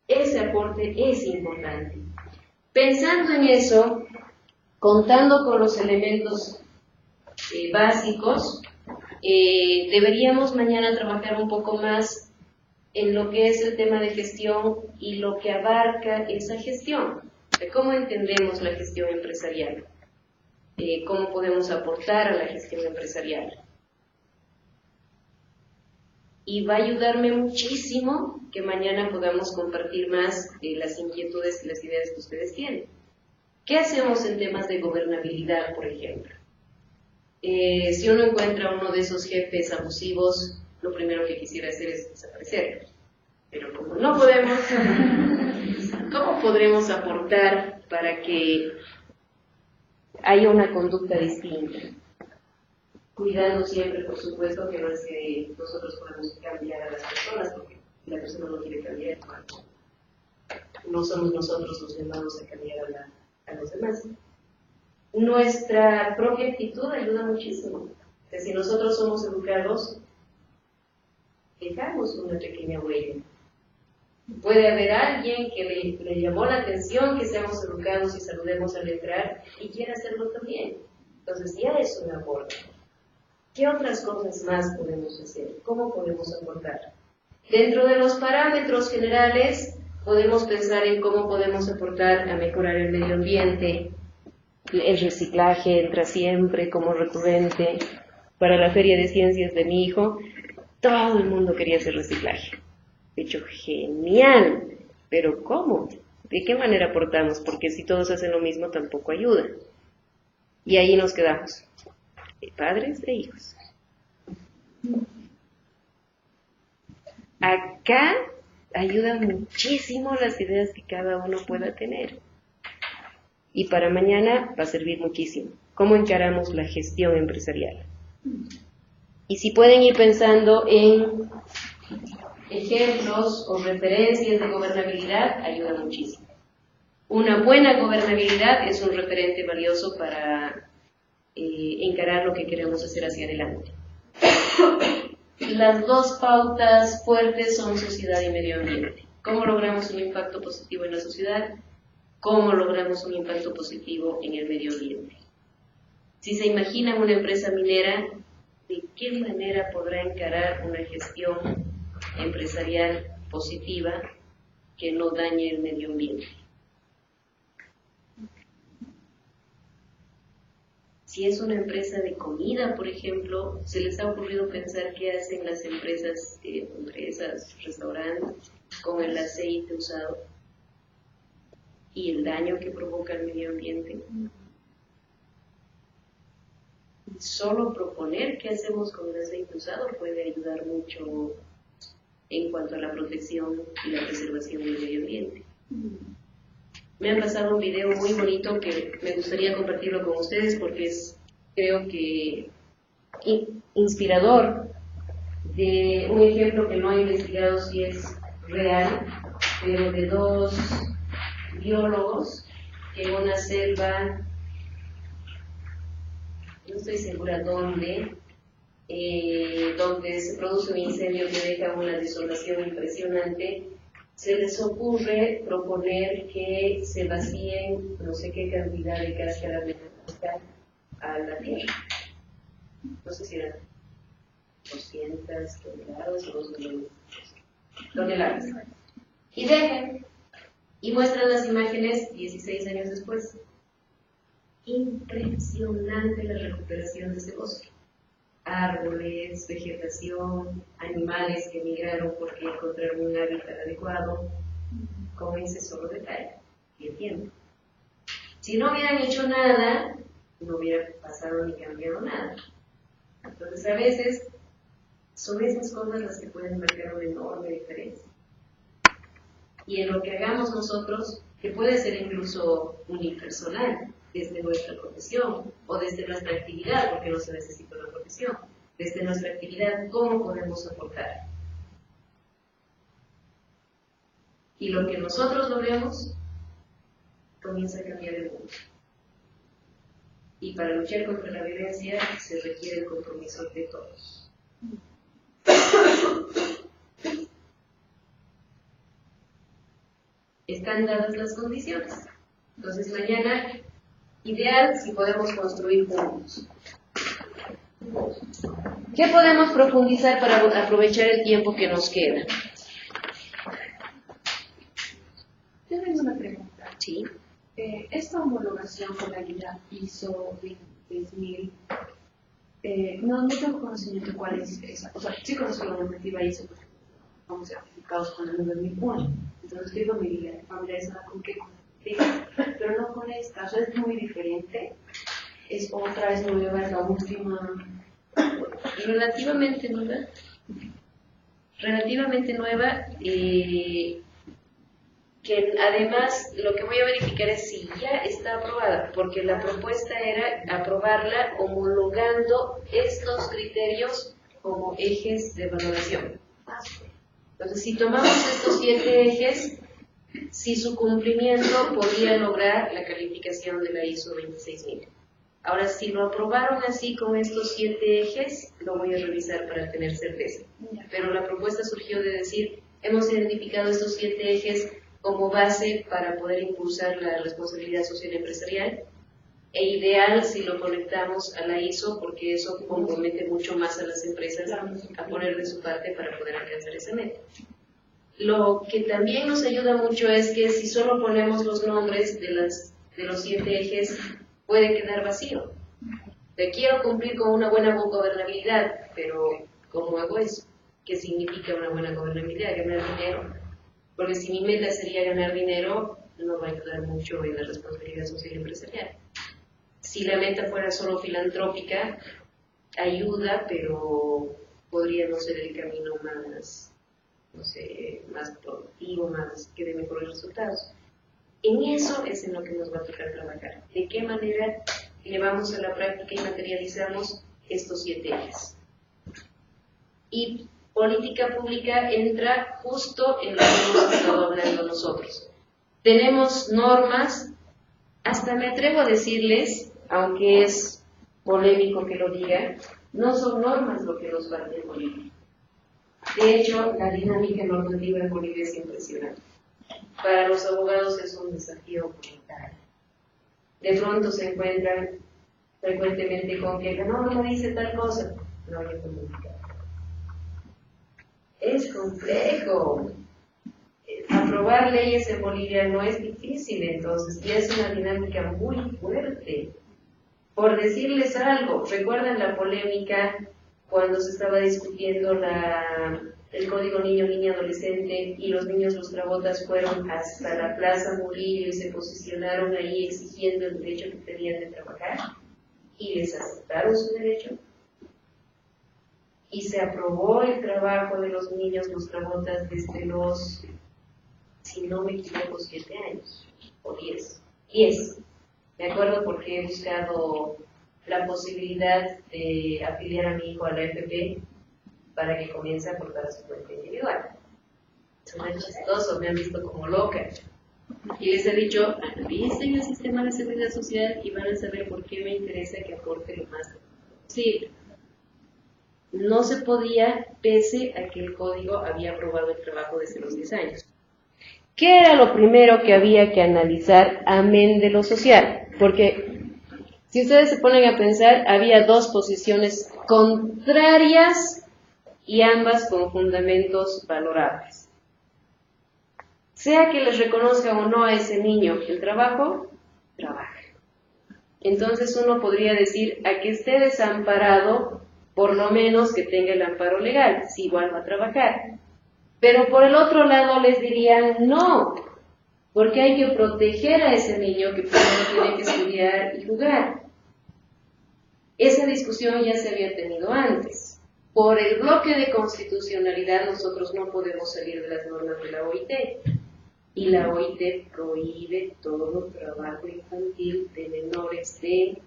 Ese aporte es importante. Pensando en eso, contando con los elementos básicos, deberíamos mañana trabajar un poco más en lo que es el tema de gestión y lo que abarca esa gestión, de cómo entendemos la gestión empresarial, cómo podemos aportar a la gestión empresarial. Y va a ayudarme muchísimo que mañana podamos compartir más las inquietudes y las ideas que ustedes tienen. ¿Qué hacemos en temas de gobernabilidad, por ejemplo? Si uno encuentra uno de esos jefes abusivos, lo primero que quisiera hacer es desaparecerlo. Pero como no podemos, ¿cómo podremos aportar para que haya una conducta distinta? Cuidando siempre, por supuesto, que no es que nosotros podamos cambiar a las personas, porque la persona no quiere cambiar, no somos nosotros los llamados a cambiar a los demás. Nuestra propia actitud ayuda muchísimo. O sea, si nosotros somos educados, dejamos una pequeña huella. Puede haber alguien que le llamó la atención que seamos educados y saludemos al entrar y quiere hacerlo también. Entonces ya es un aporte. ¿Qué otras cosas más podemos hacer? ¿Cómo podemos aportar? Dentro de los parámetros generales, podemos pensar en cómo podemos aportar a mejorar el medio ambiente. El reciclaje entra siempre como recurrente. Para la Feria de Ciencias de mi hijo, todo el mundo quería hacer reciclaje. De hecho, genial. Pero ¿cómo? ¿De qué manera aportamos? Porque si todos hacen lo mismo, tampoco ayuda. Y ahí nos quedamos, de padres e hijos. acá ayudan muchísimo las ideas que cada uno pueda tener. Y para mañana va a servir muchísimo. ¿Cómo encaramos la gestión empresarial? Y si pueden ir pensando en ejemplos o referencias de gobernabilidad, ayuda muchísimo. Una buena gobernabilidad es un referente valioso para encarar lo que queremos hacer hacia adelante. Las dos pautas fuertes son sociedad y medio ambiente. ¿Cómo logramos un impacto positivo en la sociedad? ¿Cómo logramos un impacto positivo en el medio ambiente? Si se imaginan una empresa minera, ¿de qué manera podrá encarar una gestión empresarial positiva que no dañe el medio ambiente? Si es una empresa de comida, por ejemplo, ¿se les ha ocurrido pensar qué hacen las empresas, restaurantes, con el aceite usado y el daño que provoca al medio ambiente? Solo proponer qué hacemos con el aceite usado puede ayudar mucho en cuanto a la protección y la preservación del medio ambiente. Me han pasado un video muy bonito que me gustaría compartirlo con ustedes porque es, creo que, inspirador, de un ejemplo que no he investigado si es real, pero de dos biólogos que en una selva, no estoy segura dónde se produce un incendio que deja una desolación impresionante, se les ocurre proponer que se vacíen no sé qué cantidad de cáscara metálica a la tierra. No sé si eran 200 toneladas o 2 millones de toneladas. Y dejan, y muestran las imágenes 16 años después. Impresionante la recuperación de ese bosque. Árboles, vegetación, animales que migraron porque encontraron un hábitat adecuado, con ese solo detalle y el tiempo. Si no hubieran hecho nada, no hubiera pasado ni cambiado nada. Entonces a veces son esas cosas las que pueden marcar una enorme diferencia. Y en lo que hagamos nosotros, que puede ser incluso unipersonal, desde nuestra profesión o desde nuestra actividad, porque no se necesita una profesión, desde nuestra actividad, ¿cómo podemos aportar? Y lo que nosotros logremos comienza a cambiar el mundo. Y para luchar contra la violencia se requiere el compromiso de todos. Están dadas las condiciones. Entonces mañana, ideal si podemos construir juntos. ¿Qué podemos profundizar para aprovechar el tiempo que nos queda? Yo tengo una pregunta. Sí. Esta homologación con la guía ISO 26000, no tengo conocimiento cuál es esa. O sea, sí conozco la normativa ISO, porque estamos certificados con el 2001. Entonces estoy familiarizada con qué cosa, pero no con esta. O sea, es muy diferente. Es otra, es nueva, es la última. Relativamente nueva. Relativamente nueva. Que además lo que voy a verificar es si ya está aprobada, porque la propuesta era aprobarla homologando estos criterios como ejes de valoración. Entonces, si tomamos estos 7 ejes, si su cumplimiento podría lograr la calificación de la ISO 26000. Ahora, si lo aprobaron así con estos 7 ejes, lo voy a revisar para tener certeza. Pero la propuesta surgió de decir, hemos identificado estos 7 ejes como base para poder impulsar la responsabilidad social empresarial, e ideal si lo conectamos a la ISO, porque eso compromete mucho más a las empresas a poner de su parte para poder alcanzar esa meta. Lo que también nos ayuda mucho es que si solo ponemos los nombres de los 7 ejes, puede quedar vacío. Te quiero cumplir con una buena gobernabilidad, pero ¿cómo hago eso? ¿Qué significa una buena gobernabilidad? Ganar dinero. Porque si mi meta sería ganar dinero, no va a ayudar mucho en la responsabilidad social empresarial. Si la meta fuera solo filantrópica, ayuda, pero podría no ser el camino no sé, más productivo, más que dé mejores resultados. En eso es en lo que nos va a tocar trabajar. ¿De qué manera llevamos a la práctica y materializamos estos 7 ejes? Y política pública entra justo en lo que hemos estado hablando nosotros. Tenemos normas, hasta me atrevo a decirles, aunque es polémico que lo diga, no son normas lo que nos falta en Bolivia. De hecho, la dinámica normativa en Bolivia es impresionante. Para los abogados es un desafío brutal. De pronto se encuentran frecuentemente con que la norma dice tal cosa, no hay que comunicar. Es complejo. Aprobar leyes en Bolivia no es difícil, entonces, y es una dinámica muy fuerte. Por decirles algo, ¿recuerdan la polémica cuando se estaba discutiendo el Código Niño, Niña, Adolescente y los niños lustrabotas fueron hasta la Plaza Murillo y se posicionaron ahí exigiendo el derecho que tenían de trabajar y les aceptaron su derecho? Y se aprobó el trabajo de los niños lustrabotas desde los, si no me equivoco, 7 años o 10. Me acuerdo porque he buscado la posibilidad de afiliar a mi hijo a la FP para que comience a aportar su cuenta individual. Suena chistoso, me han visto como loca. Y les he dicho, analicen el sistema de seguridad social y van a saber por qué me interesa que aporte lo más posible. No se podía, pese a que el código había aprobado el trabajo desde los 10 años. ¿Qué era lo primero que había que analizar, amén de lo social? Porque si ustedes se ponen a pensar, había 2 posiciones contrarias y ambas con fundamentos valorables. Sea que les reconozca o no a ese niño el trabajo, trabaja. Entonces uno podría decir, a que esté desamparado, por lo menos que tenga el amparo legal, si igual va a trabajar. Pero por el otro lado les dirían, no, porque hay que proteger a ese niño que primero tiene que estudiar y jugar. Esa discusión ya se había tenido antes. Por el bloque de constitucionalidad nosotros no podemos salir de las normas de la OIT. Y la OIT prohíbe todo trabajo infantil de menores de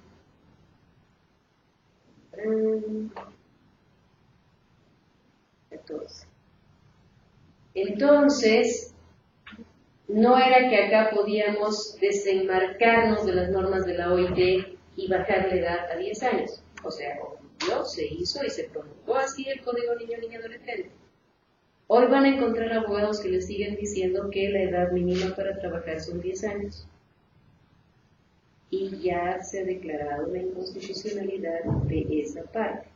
14. Entonces, no era que acá podíamos desenmarcarnos de las normas de la OIT y bajar la edad a 10 años. O sea, ocurrió, se hizo y se promulgó así el Código Niño, Niña, Adolescente. Hoy van a encontrar abogados que les siguen diciendo que la edad mínima para trabajar son 10 años. Y ya se ha declarado la inconstitucionalidad de esa parte.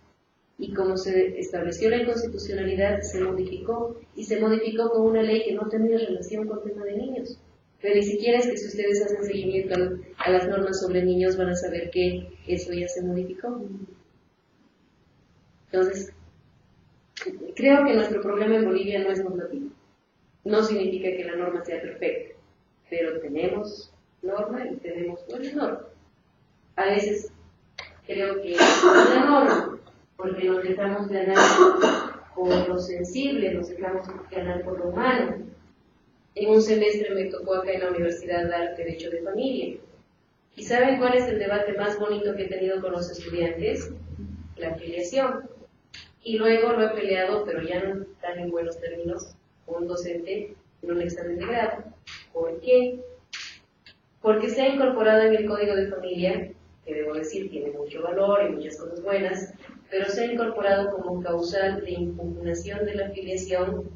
Y como se estableció la inconstitucionalidad, se modificó, y se modificó con una ley que no tenía relación con el tema de niños. Pero ni siquiera es que si ustedes hacen seguimiento a las normas sobre niños van a saber que eso ya se modificó. Entonces, creo que nuestro problema en Bolivia no es normativo. No significa que la norma sea perfecta, pero tenemos norma y tenemos buena norma. A veces creo que es una norma, porque nos dejamos ganar por lo sensible, nos dejamos ganar por lo humano. En un semestre me tocó acá en la universidad dar Derecho de Familia. ¿Y saben cuál es el debate más bonito que he tenido con los estudiantes? La afiliación. Y luego lo he peleado, pero ya no tan en buenos términos, con un docente en un examen de grado. ¿Por qué? Porque se ha incorporado en el Código de Familia, que debo decir tiene mucho valor y muchas cosas buenas, pero se ha incorporado como causal de impugnación de la afiliación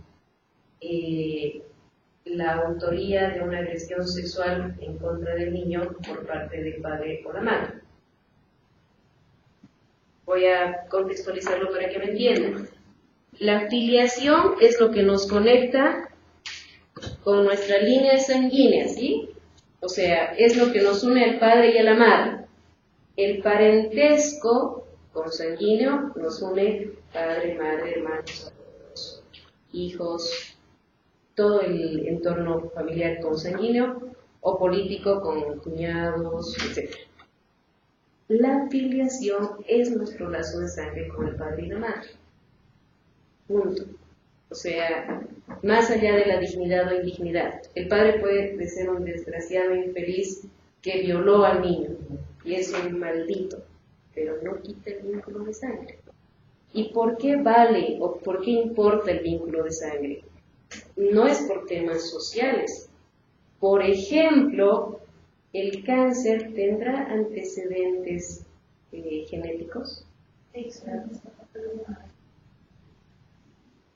la autoría de una agresión sexual en contra del niño por parte del padre o la madre. Voy a contextualizarlo para que me entiendan. La filiación es lo que nos conecta con nuestra línea sanguínea, ¿sí? O sea, es lo que nos une al padre y a la madre. El parentesco consanguíneo nos une padre, madre, hermanos, hijos, todo el entorno familiar consanguíneo o político con cuñados, etc. La filiación es nuestro lazo de sangre con el padre y la madre. Punto. O sea, más allá de la dignidad o indignidad. El padre puede ser un desgraciado infeliz que violó al niño y es un maldito, pero no quita el vínculo de sangre. ¿Y por qué vale o por qué importa el vínculo de sangre? No es por temas sociales. Por ejemplo, ¿el cáncer tendrá antecedentes genéticos?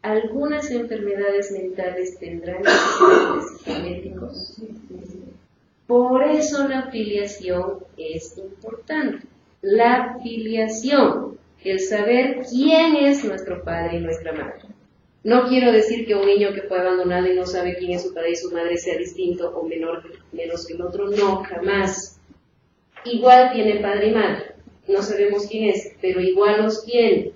¿Algunas enfermedades mentales tendrán antecedentes genéticos? Por eso la filiación es importante. La filiación, el saber quién es nuestro padre y nuestra madre. No quiero decir que un niño que fue abandonado y no sabe quién es su padre y su madre sea distinto o menos que el otro, no, jamás. Igual tiene padre y madre, no sabemos quién es, pero igual los tiene.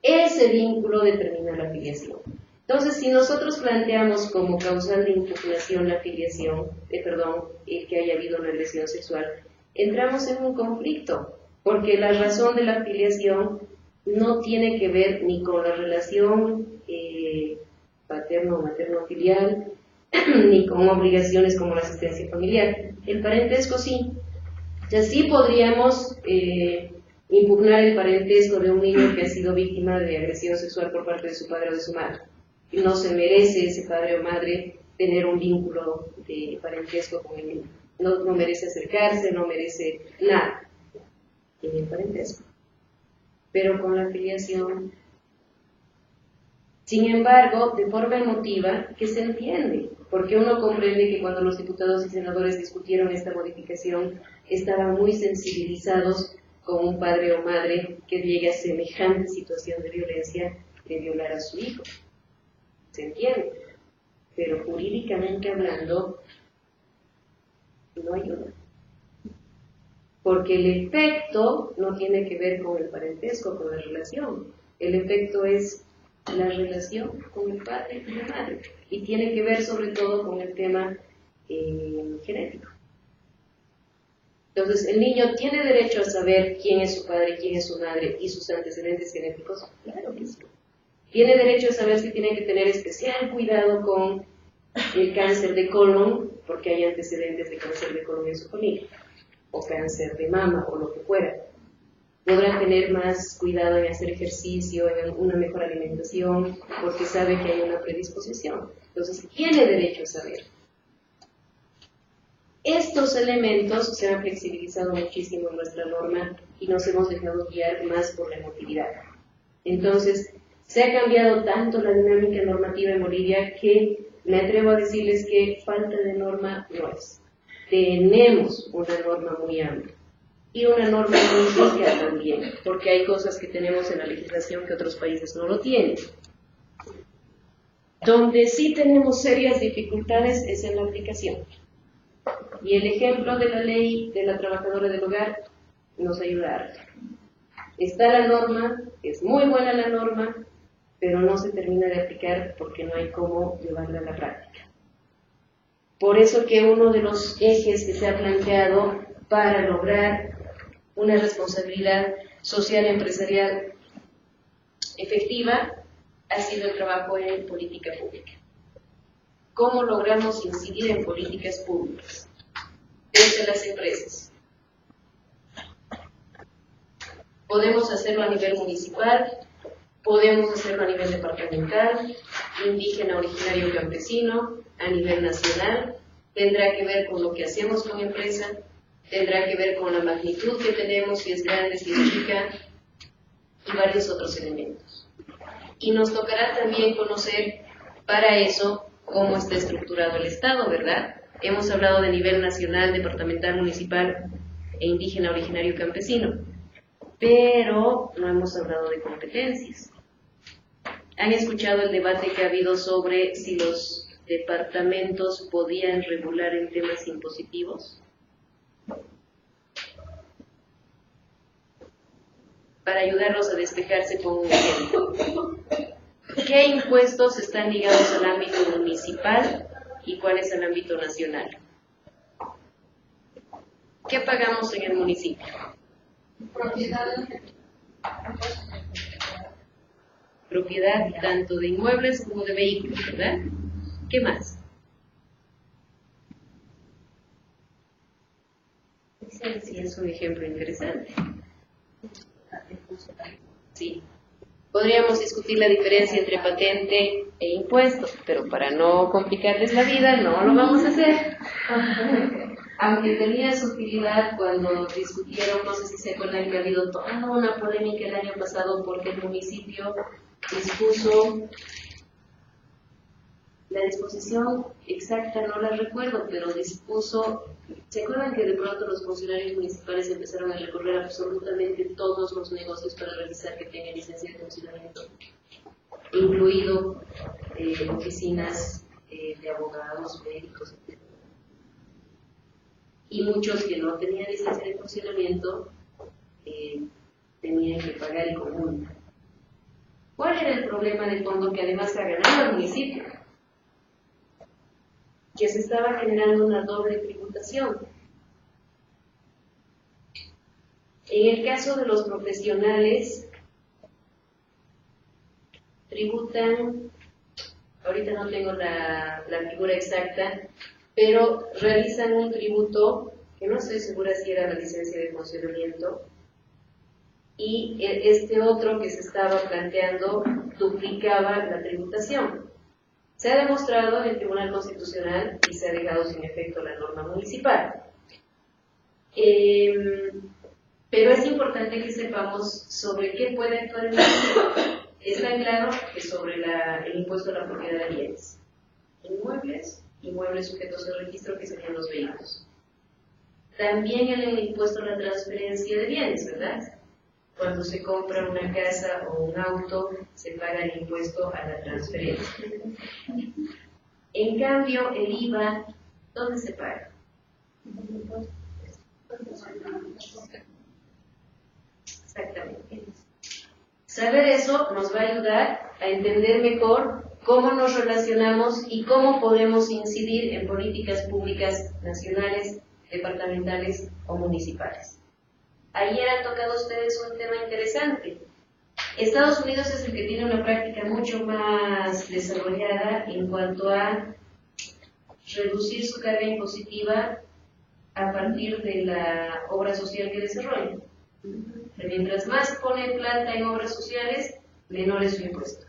Ese vínculo determina la filiación. Entonces, si nosotros planteamos como causal de impugnación la filiación, el que haya habido una agresión sexual, entramos en un conflicto, porque la razón de la filiación no tiene que ver ni con la relación paterno o materno-filial, ni con obligaciones como la asistencia familiar. El parentesco sí. O sea, sí podríamos impugnar el parentesco de un niño que ha sido víctima de agresión sexual por parte de su padre o de su madre. No se merece ese padre o madre tener un vínculo de parentesco con el niño. No merece acercarse, no merece nada en el parentesco. Pero con la filiación, sin embargo, de forma emotiva, que se entiende, porque uno comprende que cuando los diputados y senadores discutieron esta modificación, estaban muy sensibilizados con un padre o madre que llegue a semejante situación de violencia de violar a su hijo. Se entiende, pero jurídicamente hablando, no ayuda. Porque el efecto no tiene que ver con el parentesco, con la relación. El efecto es la relación con el padre y la madre. Y tiene que ver sobre todo con el tema genético. Entonces, ¿el niño tiene derecho a saber quién es su padre, quién es su madre y sus antecedentes genéticos? Claro que sí. ¿Tiene derecho a saber si tiene que tener especial cuidado con el cáncer de colon, porque hay antecedentes de cáncer de colon en su familia? O cáncer de mama, o lo que fuera. Podrá tener más cuidado en hacer ejercicio, en una mejor alimentación, porque sabe que hay una predisposición. Entonces, tiene derecho a saber. Estos elementos se han flexibilizado muchísimo en nuestra norma y nos hemos dejado guiar más por la emotividad. Entonces, se ha cambiado tanto la dinámica normativa en Bolivia que me atrevo a decirles que falta de norma no es. Tenemos una norma muy amplia y una norma muy rica también, porque hay cosas que tenemos en la legislación que otros países no lo tienen. Donde sí tenemos serias dificultades es en la aplicación. Y el ejemplo de la ley de la trabajadora del hogar nos ayuda harto. Está la norma, es muy buena la norma, pero no se termina de aplicar porque no hay cómo llevarla a la práctica. Por eso que uno de los ejes que se ha planteado para lograr una responsabilidad social empresarial efectiva ha sido el trabajo en política pública. ¿Cómo logramos incidir en políticas públicas desde las empresas? Podemos hacerlo a nivel municipal, podemos hacerlo a nivel departamental, indígena, originario, campesino, a nivel nacional. Tendrá que ver con lo que hacemos con empresa, tendrá que ver con la magnitud que tenemos, si es grande, si es chica, y varios otros elementos. Y nos tocará también conocer para eso cómo está estructurado el Estado, ¿verdad? Hemos hablado de nivel nacional, departamental, municipal e indígena, originario, campesino, pero no hemos hablado de competencias. ¿Han escuchado el debate que ha habido sobre si los departamentos podían regular en temas impositivos? Para ayudarlos a despejarse, pongo un ejemplo. ¿Qué impuestos están ligados al ámbito municipal y cuáles al ámbito nacional? ¿Qué pagamos en el municipio? Propiedad. propiedad tanto de inmuebles como de vehículos, ¿verdad? ¿Qué más? Sí, es un ejemplo interesante. Sí. Podríamos discutir la diferencia entre patente e impuesto, pero para no complicarles la vida, no lo vamos a hacer. Aunque tenía su utilidad cuando discutieron, no sé si se acuerdan que ha habido toda una polémica el año pasado porque el municipio dispuso la disposición exacta, no la recuerdo, pero dispuso, ¿se acuerdan que de pronto los funcionarios municipales empezaron a recorrer absolutamente todos los negocios para revisar que tengan licencia de funcionamiento, incluido oficinas de abogados, médicos, etc.? Y muchos que no tenían licencia de funcionamiento tenían que pagar el común. ¿Cuál era el problema de fondo? Que además ha ganado el municipio, que se estaba generando una doble tributación. En el caso de los profesionales, tributan, ahorita no tengo la figura exacta, pero realizan un tributo, que no estoy segura si era la licencia de funcionamiento, y este otro que se estaba planteando duplicaba la tributación. Se ha demostrado en el Tribunal Constitucional y se ha dejado sin efecto la norma municipal. Pero es importante que sepamos sobre qué puede actuar el municipio. Está claro que sobre el impuesto a la propiedad de bienes, inmuebles sujetos al registro, que serían los vehículos. También el impuesto a la transferencia de bienes, ¿verdad? Cuando se compra una casa o un auto, se paga el impuesto a la transferencia. En cambio, el IVA, ¿dónde se paga? Exactamente. Saber eso nos va a ayudar a entender mejor cómo nos relacionamos y cómo podemos incidir en políticas públicas nacionales, departamentales o municipales. Ayer han tocado ustedes un tema interesante. Estados Unidos es el que tiene una práctica mucho más desarrollada en cuanto a reducir su carga impositiva a partir de la obra social que desarrolla. Mientras más pone plata en obras sociales, menor es su impuesto.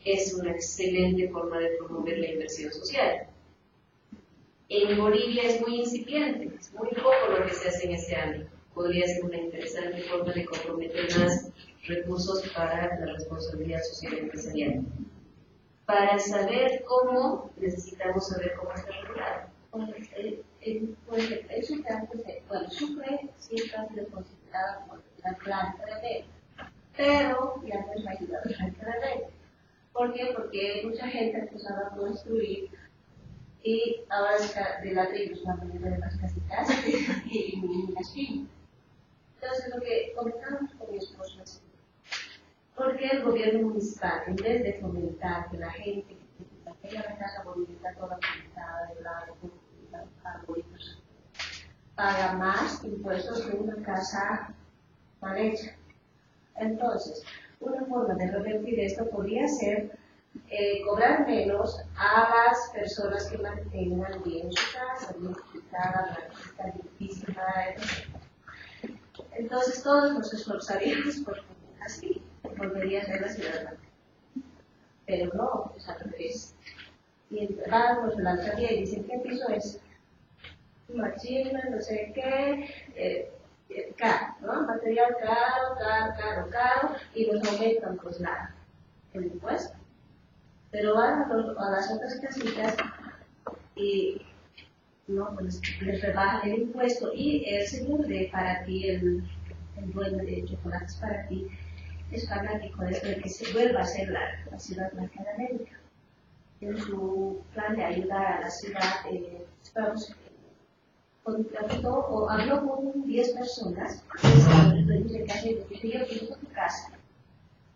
Es una excelente forma de promover la inversión social. En Bolivia es muy incipiente, es muy poco lo que se hace en ese ámbito. Podría ser una interesante forma de comprometer más recursos para la responsabilidad social y empresarial. Para saber cómo, necesitamos saber cómo está regulado. Eso bueno, Sucre sí está considerada como la planta de ley, pero ya no es la ayuda de la planta de ley. ¿Por qué? Porque mucha gente ha empezado a construir y ahora de ladrillos, la mayoría de las casitas y las piñas. Entonces, lo que comentamos con mi esposo es: ¿por qué el gobierno municipal, en vez de fomentar que la gente que tenga la casa bonita, toda pintada de blanco, arbolitos, paga más impuestos que una casa mal hecha? Entonces, una forma de revertir esto podría ser cobrar menos a las personas que mantengan bien su casa, bien pintada, blanquita, limpísima, etc. Entonces todos nos esforzaríamos por así, volvería a ser la ciudad blanca. Pero no, es al revés. Y van, nos lanzaría y dicen: ¿qué piso es? Machina, no sé qué, caro, ¿no? Material caro, y nos aumentan pues el impuesto. Pero van a las otras casitas y no, pues les rebajan el impuesto, y el señor de para ti, el dueño de chocolates para ti, es fanático de esto de que se vuelva a ser la ciudad blanca de América. En su plan de ayudar a la ciudad, habló con 10 personas, el dueño de casa, y dice: yo quiero tu casa,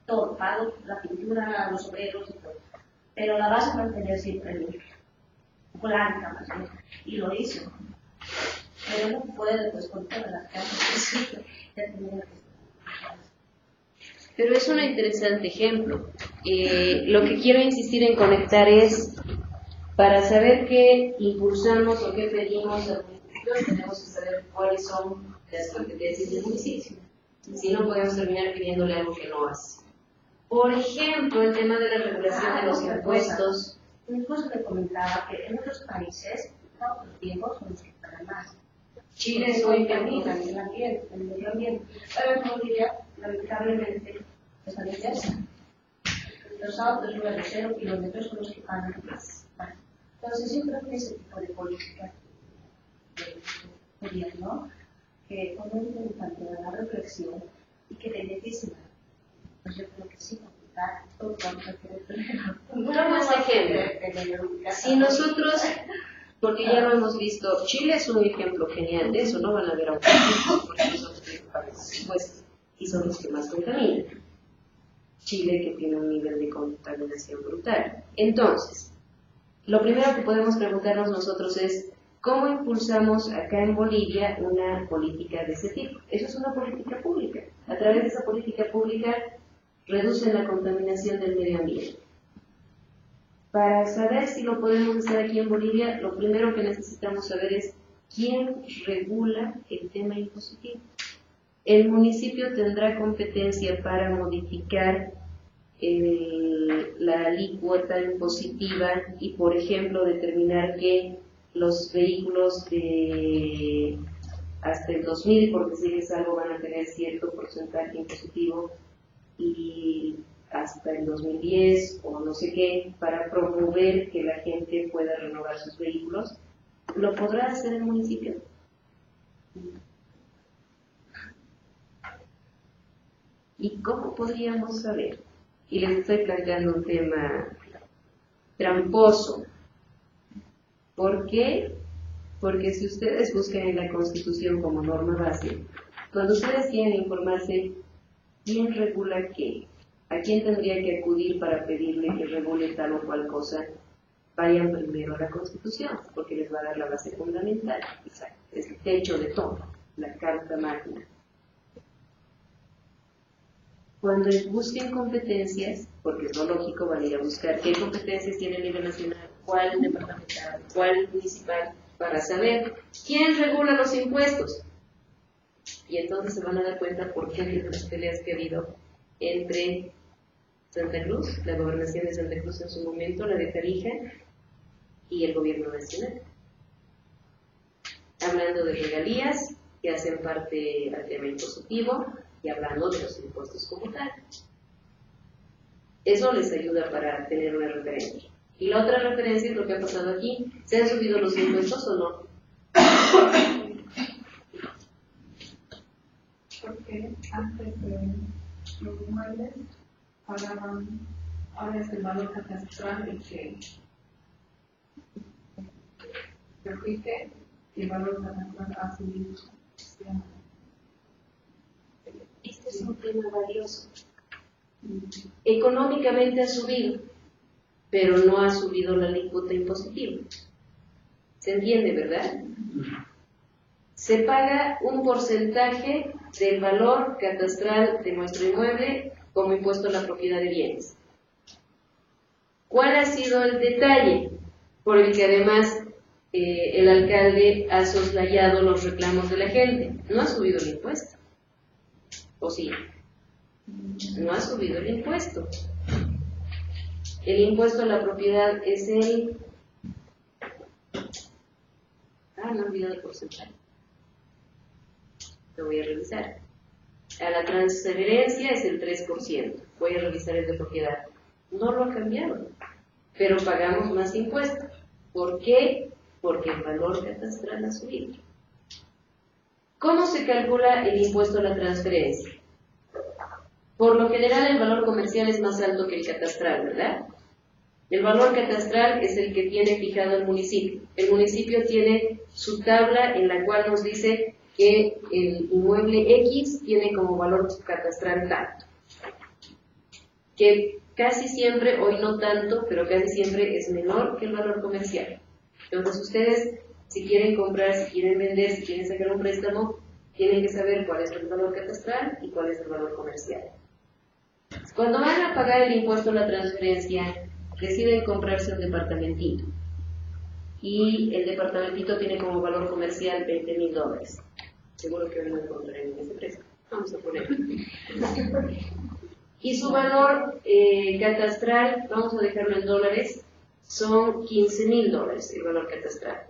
todo, pago la pintura, los obreros y todo, pero la vas a mantener siempre limpia, blanca más bien. Y lo hizo. Pero no puede, pues, con todas las casas que ya tenía que. Pero es un interesante ejemplo. Lo que quiero insistir en conectar es, para saber qué impulsamos o qué pedimos al municipio, tenemos que saber cuáles son las competencias del municipio. Si no, podemos terminar pidiéndole algo que no hace. Por ejemplo, el tema de la regulación de los impuestos. Mi esposo me comentaba que en otros países todos los tiempos son los que pagan más. Chile es un ejemplo. También el medio ambiente. Pero en Bolivia, lamentablemente, es la inversa. Los autos nuevos de 0 kilómetros son los que pagan más. Entonces, yo creo que ese tipo de política de gobierno, que fomenten tanto la reflexión y que beneficien, pues yo creo que sí, todos vamos a querer tener. Pongamos ejemplo. Si nosotros, porque ya lo hemos visto, Chile es un ejemplo genial de eso, no van a ver autónomos porque son los que pagan los impuestos y son los que más contaminan. Chile, que tiene un nivel de contaminación brutal. Entonces, lo primero que podemos preguntarnos nosotros es, ¿cómo impulsamos acá en Bolivia una política de ese tipo? Eso es una política pública. A través de esa política pública reducen la contaminación del medio ambiente. Para saber si lo podemos hacer aquí en Bolivia, lo primero que necesitamos saber es quién regula el tema impositivo. El municipio tendrá competencia para modificar la alícuota impositiva y, por ejemplo, determinar que los vehículos de hasta el 2000, por decirles algo, van a tener cierto porcentaje impositivo y hasta el 2010 o no sé qué, para promover que la gente pueda renovar sus vehículos. ¿Lo podrá hacer el municipio? ¿Y cómo podríamos saber? Y les estoy planteando un tema tramposo. ¿Por qué? Porque si ustedes buscan en la Constitución como norma base, cuando ustedes quieren informarse quién regula qué, a quién tendría que acudir para pedirle que regule tal o cual cosa, vayan primero a la Constitución, porque les va a dar la base fundamental, es el techo de todo, la Carta Magna. Cuando busquen competencias, porque es lo lógico, van a ir a buscar qué competencias tiene el nivel nacional, cuál departamental, cuál municipal, para saber quién regula los impuestos. Y entonces se van a dar cuenta por qué de las peleas que ha habido entre Santa Cruz, la gobernación de Santa Cruz en su momento, la de Tarija, y el gobierno nacional. Hablando de regalías que hacen parte del tema impositivo y hablando de los impuestos como tal. Eso les ayuda para tener una referencia. Y la otra referencia es lo que ha pasado aquí. ¿Se han subido los impuestos o no? Porque antes los inmuebles pagaban, ahora es el valor catastral el que repite y el valor catastral ha subido. Este es un tema valioso. Económicamente ha subido, pero no ha subido la alícuota impositiva. ¿Se entiende, verdad? Se paga un porcentaje del valor catastral de nuestro inmueble como impuesto a la propiedad de bienes. ¿Cuál ha sido el detalle por el que además el alcalde ha soslayado los reclamos de la gente? No ha subido el impuesto. ¿O sí? No ha subido el impuesto. El impuesto a la propiedad es el... no he olvidado el porcentaje. Lo voy a revisar. A la transferencia es el 3%. Voy a revisar el de propiedad. No lo ha cambiado, pero pagamos más impuestos. ¿Por qué? Porque el valor catastral ha subido. ¿Cómo se calcula el impuesto a la transferencia? Por lo general el valor comercial es más alto que el catastral, ¿verdad? El valor catastral es el que tiene fijado el municipio. El municipio tiene su tabla en la cual nos dice que el inmueble X tiene como valor catastral tanto. Que casi siempre, hoy no tanto, pero casi siempre es menor que el valor comercial. Entonces ustedes, si quieren comprar, si quieren vender, si quieren sacar un préstamo, tienen que saber cuál es el valor catastral y cuál es el valor comercial. Cuando van a pagar el impuesto a la transferencia, deciden comprarse un departamentito. Y el departamentito tiene como valor comercial $20,000. Seguro que hoy no encontrarán en ese precio. Vamos a ponerlo. Y su valor catastral, vamos a dejarlo en dólares, son $15,000 el valor catastral.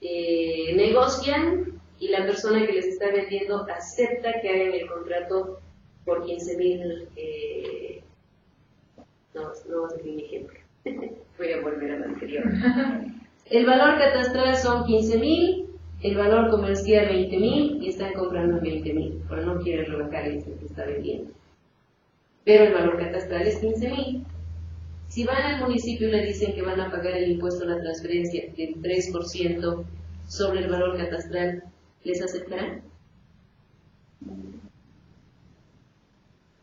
Negocian y la persona que les está vendiendo acepta que hagan el contrato por 15,000. No va a ser mi ejemplo. Voy a volver a lo anterior. El valor catastral son 15,000, el valor comercial 20,000 y están comprando 20,000, pero no quieren rebajar el que está vendiendo. Pero el valor catastral es 15,000. Si van al municipio y le dicen que van a pagar el impuesto a la transferencia del 3% sobre el valor catastral, ¿les aceptarán?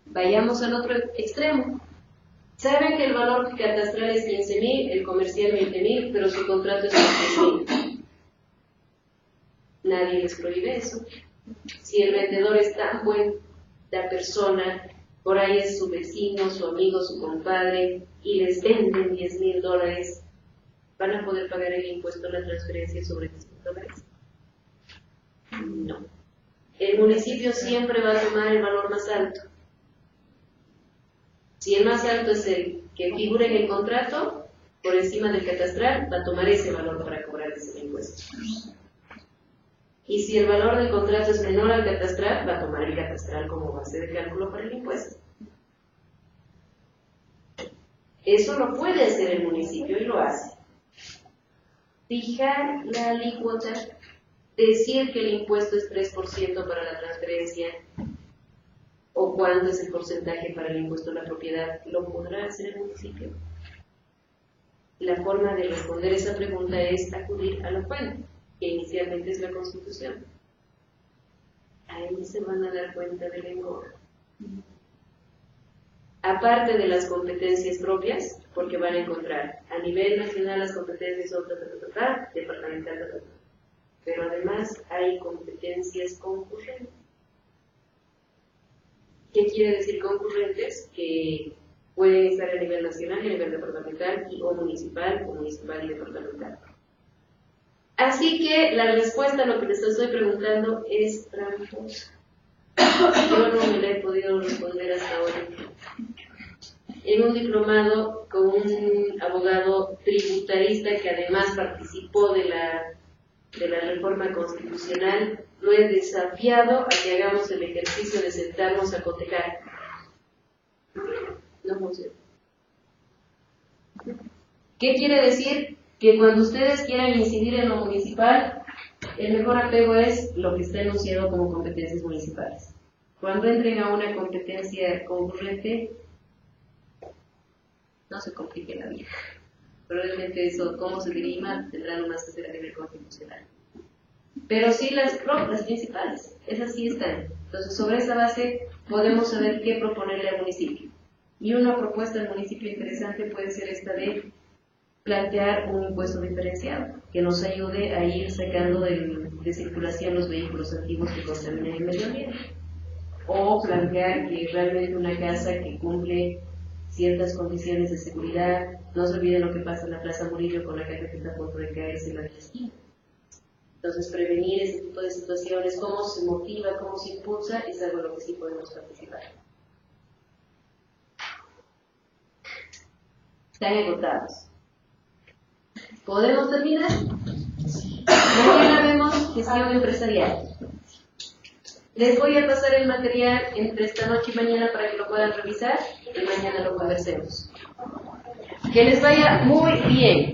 Vayamos al otro extremo. Saben que el valor catastral es 15,000, el comercial 20,000, pero su contrato es 20,000. Nadie les prohíbe eso. Si el vendedor es tan buena persona, por ahí es su vecino, su amigo, su compadre, y les venden $10,000, ¿van a poder pagar el impuesto a la transferencia sobre $10,000? No. El municipio siempre va a tomar el valor más alto. Si el más alto es el que figura en el contrato, por encima del catastral, va a tomar ese valor para cobrar ese impuesto. Y si el valor del contrato es menor al catastral, va a tomar el catastral como base de cálculo para el impuesto. Eso lo puede hacer el municipio y lo hace. Fijar la alícuota, decir que el impuesto es 3% para la transferencia, o cuánto es el porcentaje para el impuesto a la propiedad, ¿lo podrá hacer el municipio? La forma de responder esa pregunta es acudir a la fuente, que inicialmente es la Constitución. Ahí se van a dar cuenta del engorro. Aparte de las competencias propias, porque van a encontrar a nivel nacional las competencias son departamental, pero además hay competencias concurrentes. ¿Qué quiere decir concurrentes? Que pueden estar a nivel nacional, a nivel departamental o municipal y departamental. Así que la respuesta a lo que les estoy preguntando es tramposa. Yo no me la he podido responder hasta ahora. En un diplomado con un abogado tributarista que además participó de la reforma constitucional, lo he desafiado a que hagamos el ejercicio de sentarnos a cotejar. No funciona. ¿Qué quiere decir? Que cuando ustedes quieran incidir en lo municipal, el mejor apego es lo que está enunciado como competencias municipales. Cuando entren a una competencia concurrente, no se complique la vida. Probablemente eso, cómo se dirima, tendrán más que hacer a nivel constitucional. Pero sí las principales, esas sí están. Entonces, sobre esa base podemos saber qué proponerle al municipio. Y una propuesta del municipio interesante puede ser esta de plantear un impuesto diferenciado que nos ayude a ir sacando de circulación los vehículos antiguos que contaminan el medio ambiente. O plantear que realmente una casa que cumple ciertas condiciones de seguridad, no se olvide lo que pasa en la Plaza Murillo con la caja que está a punto de caerse en la esquina. Entonces, prevenir ese tipo de situaciones, cómo se motiva, cómo se impulsa, es algo en lo que sí podemos participar. Están agotados. ¿Podemos terminar? Mañana vemos gestión empresarial. Les voy a pasar el material entre esta noche y mañana para que lo puedan revisar y mañana lo conversemos. Que les vaya muy bien.